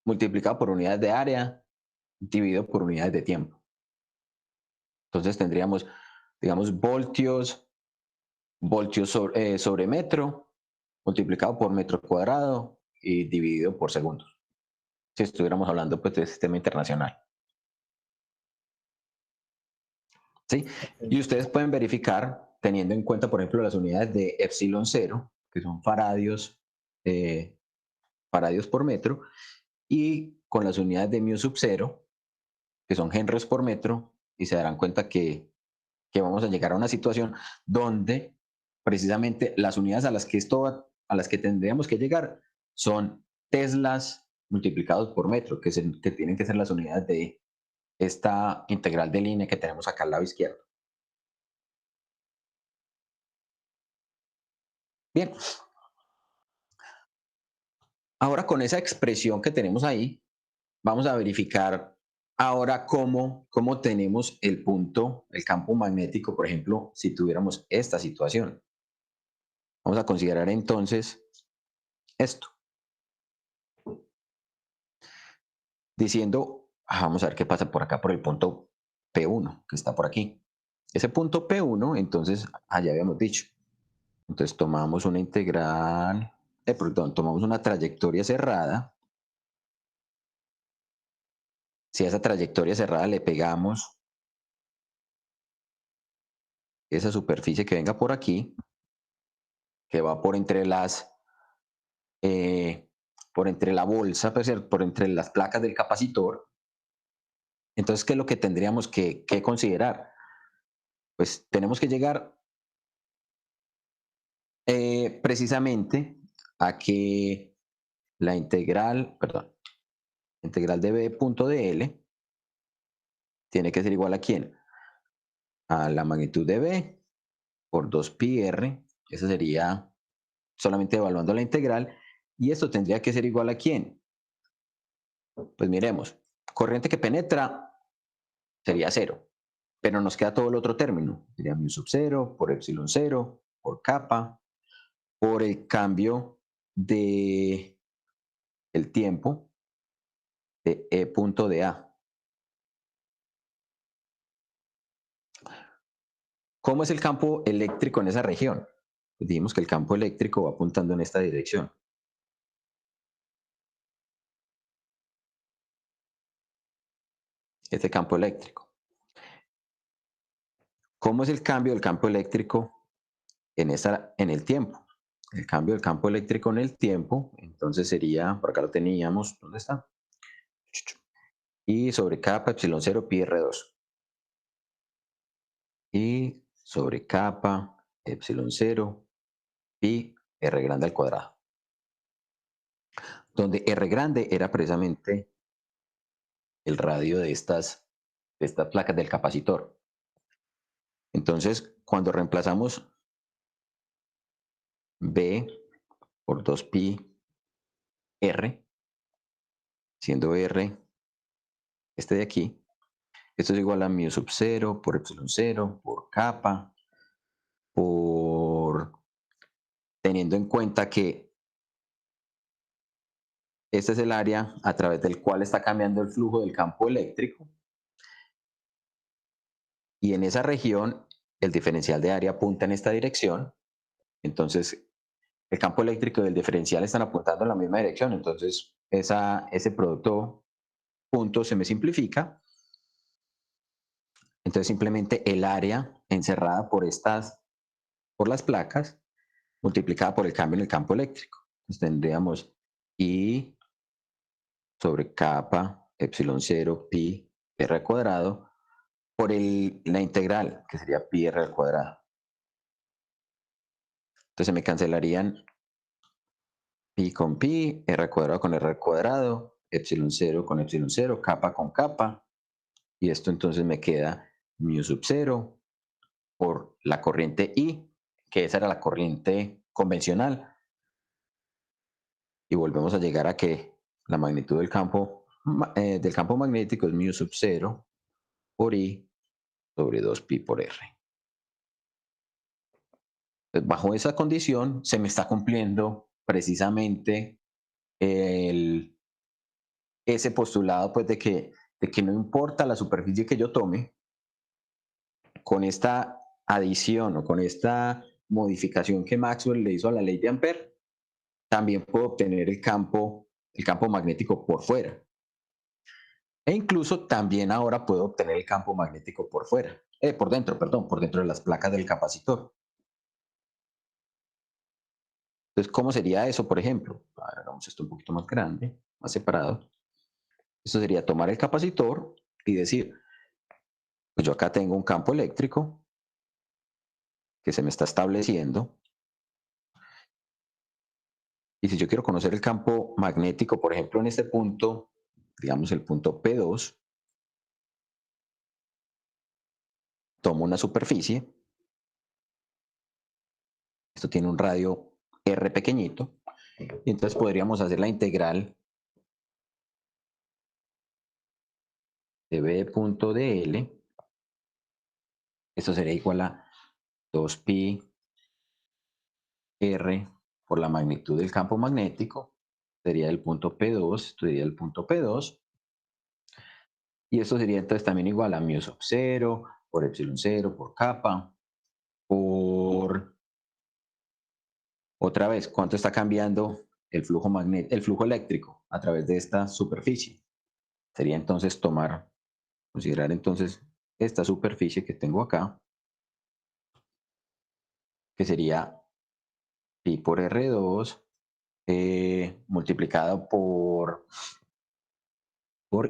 multiplicado por unidades de área dividido por unidades de tiempo. Entonces tendríamos, digamos, voltios sobre metro multiplicado por metro cuadrado y dividido por segundos. Si estuviéramos hablando pues de sistema internacional. ¿Sí? Y ustedes pueden verificar teniendo en cuenta, por ejemplo, las unidades de epsilon 0, que son faradios por metro, y con las unidades de mu sub 0, que son henrios por metro, y se darán cuenta que vamos a llegar a una situación donde precisamente las unidades a las que tendríamos que llegar son teslas multiplicados por metro, que tienen que ser las unidades de esta integral de línea que tenemos acá al lado izquierdo. Bien. Ahora con esa expresión que tenemos ahí, vamos a verificar ahora cómo tenemos el punto, el campo magnético, por ejemplo, si tuviéramos esta situación. Vamos a considerar entonces esto. Diciendo, vamos a ver qué pasa por acá, por el punto P1, que está por aquí. Ese punto P1, entonces, allá habíamos dicho. Entonces tomamos una integral, perdón, tomamos una trayectoria cerrada. Si a esa trayectoria cerrada le pegamos esa superficie que venga por aquí, que va por entre por entre la bolsa, por entre las placas del capacitor. Entonces, ¿qué es lo que tendríamos que considerar? Pues tenemos que llegar precisamente a que la integral de B punto de L tiene que ser igual a ¿quién? A la magnitud de B por 2πr. Eso sería solamente evaluando la integral. Y esto tendría que ser igual a ¿quién? Pues miremos, corriente que penetra sería 0, pero nos queda todo el otro término. Sería mu sub 0 por epsilon 0 por kappa, por el cambio de el tiempo de E punto de A. ¿Cómo es el campo eléctrico en esa región? Pues dijimos que el campo eléctrico va apuntando en esta dirección. Este campo eléctrico. ¿Cómo es el cambio del campo eléctrico en el tiempo? El cambio del campo eléctrico en el tiempo, entonces sería, por acá lo teníamos, ¿dónde está? Y sobre kappa epsilon 0 pi r2. Y sobre kappa epsilon 0 pi r grande al cuadrado. Donde r grande era precisamente el radio de estas placas del capacitor. Entonces, cuando reemplazamos B por 2pi R, siendo R este de aquí. Esto es igual a mu sub 0 por epsilon 0 por kappa, por teniendo en cuenta que este es el área a través del cual está cambiando el flujo del campo eléctrico. Y en esa región, el diferencial de área apunta en esta dirección. Entonces, el campo eléctrico y el diferencial están apuntando en la misma dirección. Entonces, ese producto punto se me simplifica. Entonces, simplemente el área encerrada por las placas, multiplicada por el cambio en el campo eléctrico. Entonces, tendríamos I sobre kappa epsilon 0 pi r al cuadrado por la integral, que sería pi r al cuadrado. Entonces me cancelarían pi con pi, r al cuadrado con r al cuadrado, epsilon 0 con epsilon 0, kappa con kappa. Y esto entonces me queda mu sub 0 por la corriente I, que esa era la corriente convencional. Y volvemos a llegar a que la magnitud del campo magnético es mu sub 0 por I sobre 2pi por R. Entonces, bajo esa condición se me está cumpliendo precisamente ese postulado pues, de que no importa la superficie que yo tome, con esta adición o con esta modificación que Maxwell le hizo a la ley de Ampère, también puedo obtener el campo magnético por fuera. E incluso también ahora puedo obtener el campo magnético por dentro de las placas del capacitor. Entonces, ¿cómo sería eso, por ejemplo? Hagamos esto un poquito más grande, más separado. Esto sería tomar el capacitor y decir, pues yo acá tengo un campo eléctrico que se me está estableciendo. Y si yo quiero conocer el campo magnético, por ejemplo, en este punto, digamos el punto P2, tomo una superficie. Esto tiene un radio R pequeñito. Y entonces podríamos hacer la integral de B punto dl. Esto sería igual a 2pi R por la magnitud del campo magnético. Sería el punto P2, esto sería el punto P2. Y esto sería entonces también igual a mu sub 0 por epsilon 0 por kappa por... Otra vez, ¿cuánto está cambiando el flujo eléctrico a través de esta superficie? Sería entonces considerar entonces esta superficie que tengo acá, que sería pi por R2 multiplicado por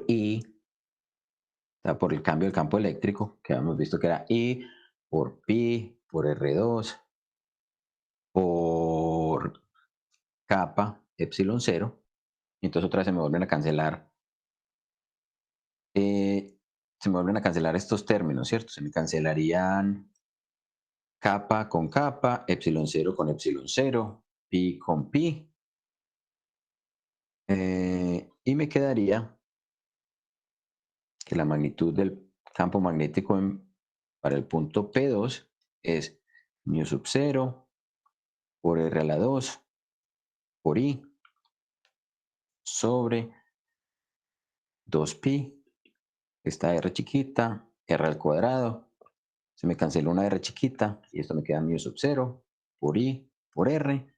I, o sea, por el cambio del campo eléctrico, que habíamos visto que era I por pi por R2 por kappa epsilon 0. Y entonces otra vez se me vuelven a cancelar. Estos términos, ¿cierto? Se me cancelarían kappa con kappa, epsilon 0 con epsilon 0, pi con pi. Y me quedaría que la magnitud del campo magnético para el punto P2 es mu sub 0 por R a la 2 por I sobre 2pi, esta R chiquita, R al cuadrado, se me canceló una R chiquita y esto me queda mu sub 0 por I por R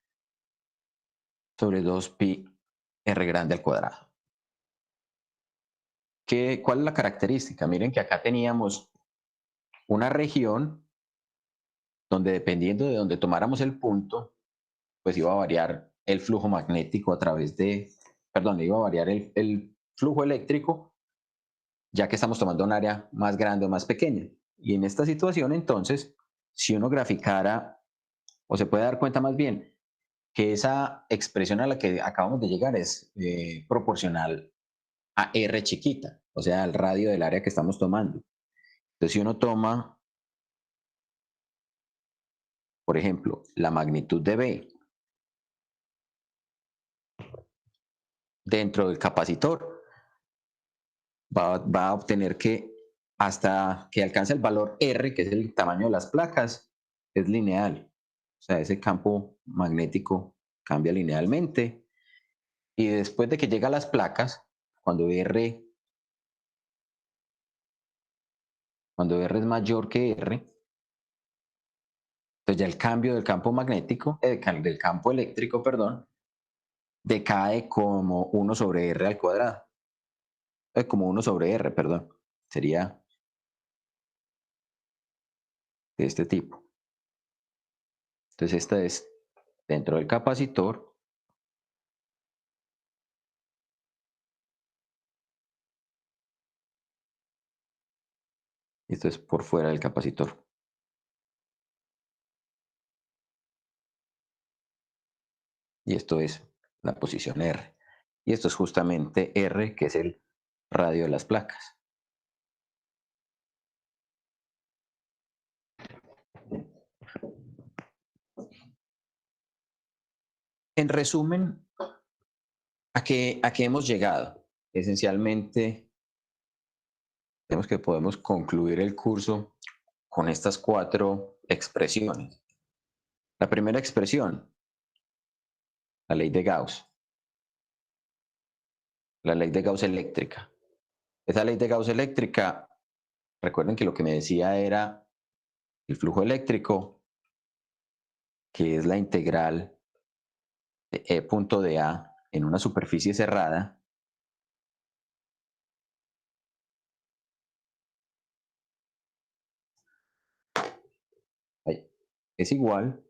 sobre 2pi R grande al cuadrado. ¿Cuál es la característica? Miren que acá teníamos una región donde dependiendo de donde tomáramos el punto, pues iba a variar el flujo magnético iba a variar el flujo eléctrico, ya que estamos tomando un área más grande o más pequeña. Y en esta situación, entonces, si uno graficara, o se puede dar cuenta más bien, que esa expresión a la que acabamos de llegar es proporcional a R chiquita, o sea, al radio del área que estamos tomando. Entonces, si uno toma, por ejemplo, la magnitud de B dentro del capacitor va a obtener que hasta que alcance el valor R, que es el tamaño de las placas, es lineal. O sea, ese campo magnético cambia linealmente. Y después de que llega a las placas, cuando R es mayor que R, entonces ya el cambio del campo magnético, del campo eléctrico, perdón, decae como 1 sobre R al cuadrado. Como 1 sobre R, perdón. Sería de este tipo. Entonces esta es dentro del capacitor. Y esto es por fuera del capacitor. Y esto es la posición R. Y esto es justamente R, que es el radio de las placas. En resumen, ¿a qué hemos llegado? Esencialmente, tenemos que podemos concluir el curso con estas 4 expresiones. La primera expresión, la ley de Gauss. La ley de Gauss eléctrica. Esa ley de Gauss eléctrica, recuerden que lo que me decía era el flujo eléctrico, que es la integral de E punto de A en una superficie cerrada, es igual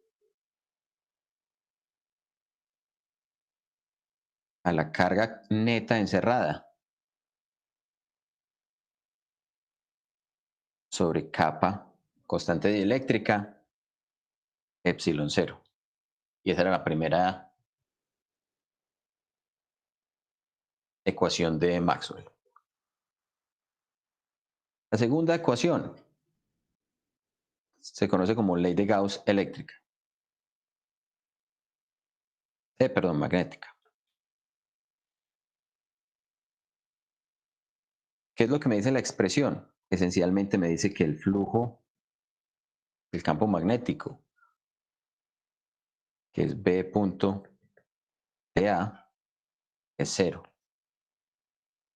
a la carga neta encerrada sobre capa constante dieléctrica epsilon 0. Y esa era la primera ecuación de Maxwell. La segunda ecuación se conoce como ley de Gauss eléctrica. Perdón, magnética. ¿Qué es lo que me dice la expresión? Esencialmente me dice que el flujo del campo magnético, que es B punto de A, es 0.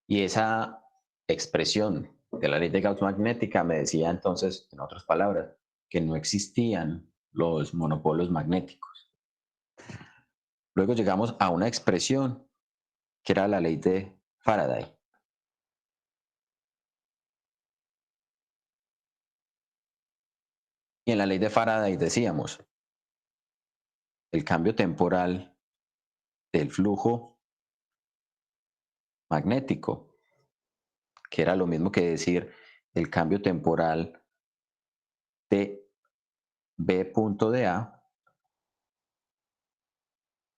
Y esa expresión de la ley de Gauss magnética me decía entonces, en otras palabras, que no existían los monopolos magnéticos. Luego llegamos a una expresión que era la ley de Faraday. Y en la ley de Faraday decíamos, el cambio temporal del flujo magnético, que era lo mismo que decir el cambio temporal de B punto de A,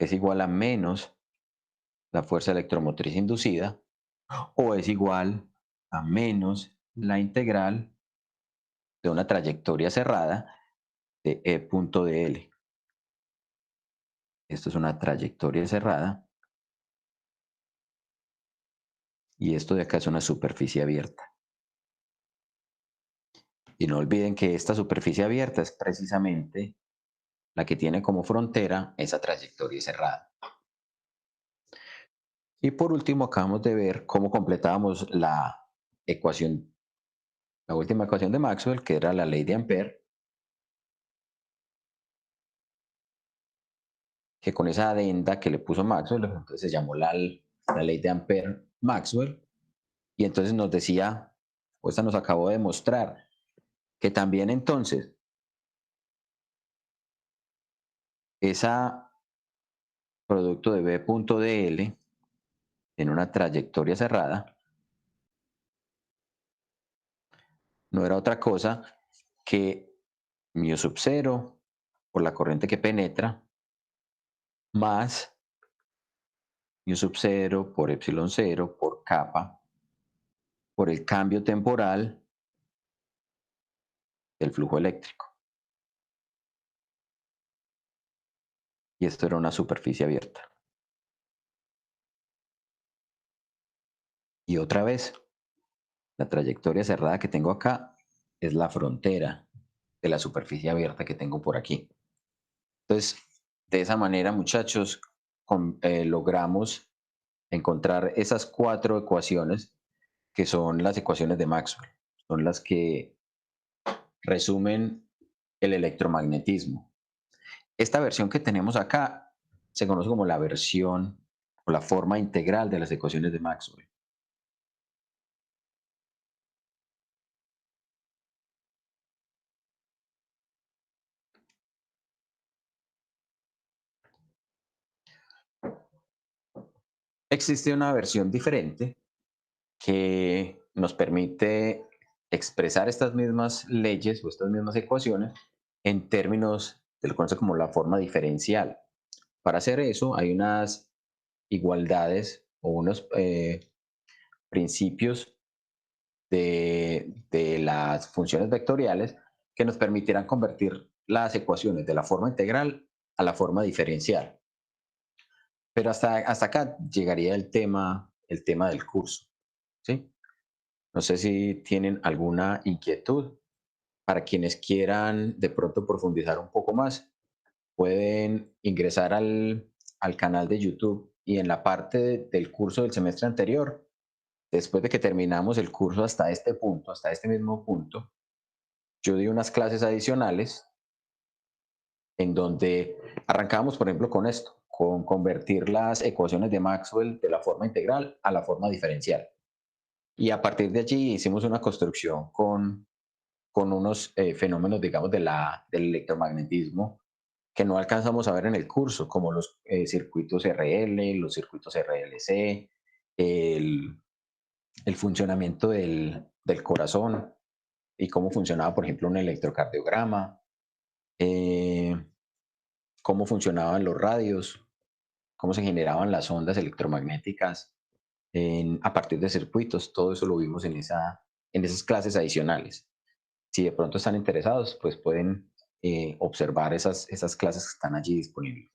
es igual a menos la fuerza electromotriz inducida, o es igual a menos la integral de una trayectoria cerrada de E punto de L. Esto es una trayectoria cerrada y esto de acá es una superficie abierta. Y no olviden que esta superficie abierta es precisamente la que tiene como frontera esa trayectoria cerrada. Y por último acabamos de ver cómo completábamos la ecuación, la última ecuación de Maxwell, que era la ley de Ampère, que con esa adenda que le puso Maxwell, entonces se llamó la ley de Ampère-Maxwell, y entonces nos decía, o esta nos acabó de demostrar, que también entonces esa producto de B punto de L en una trayectoria cerrada no era otra cosa que mu sub 0 por la corriente que penetra más mu sub 0 por epsilon 0 por capa por el cambio temporal del flujo eléctrico. Y esto era una superficie abierta. Y otra vez, la trayectoria cerrada que tengo acá es la frontera de la superficie abierta que tengo por aquí. Entonces, de esa manera, muchachos, logramos encontrar esas 4 ecuaciones que son las ecuaciones de Maxwell. Son las que resumen el electromagnetismo. Esta versión que tenemos acá se conoce como la versión o la forma integral de las ecuaciones de Maxwell. Existe una versión diferente que nos permite expresar estas mismas leyes o estas mismas ecuaciones en términos de lo que conoce como la forma diferencial. Para hacer eso hay unas igualdades o unos principios de las funciones vectoriales que nos permitirán convertir las ecuaciones de la forma integral a la forma diferencial. Pero hasta acá llegaría el tema del curso, ¿sí? No sé si tienen alguna inquietud. Para quienes quieran de pronto profundizar un poco más, pueden ingresar al canal de YouTube y en la parte del curso del semestre anterior, después de que terminamos el curso hasta este punto, hasta este mismo punto, yo di unas clases adicionales en donde arrancábamos, por ejemplo, con esto, con convertir las ecuaciones de Maxwell de la forma integral a la forma diferencial. Y a partir de allí hicimos una construcción con unos fenómenos, digamos, del electromagnetismo que no alcanzamos a ver en el curso, como los circuitos RL, los circuitos RLC, el, el funcionamiento del corazón y cómo funcionaba, por ejemplo, un electrocardiograma, eh, cómo funcionaban los radios, cómo se generaban las ondas electromagnéticas a partir de circuitos. Todo eso lo vimos en esas clases adicionales. Si de pronto están interesados, pues pueden observar esas clases que están allí disponibles.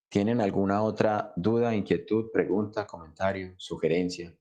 ¿Tienen alguna otra duda, inquietud, pregunta, comentario, sugerencia?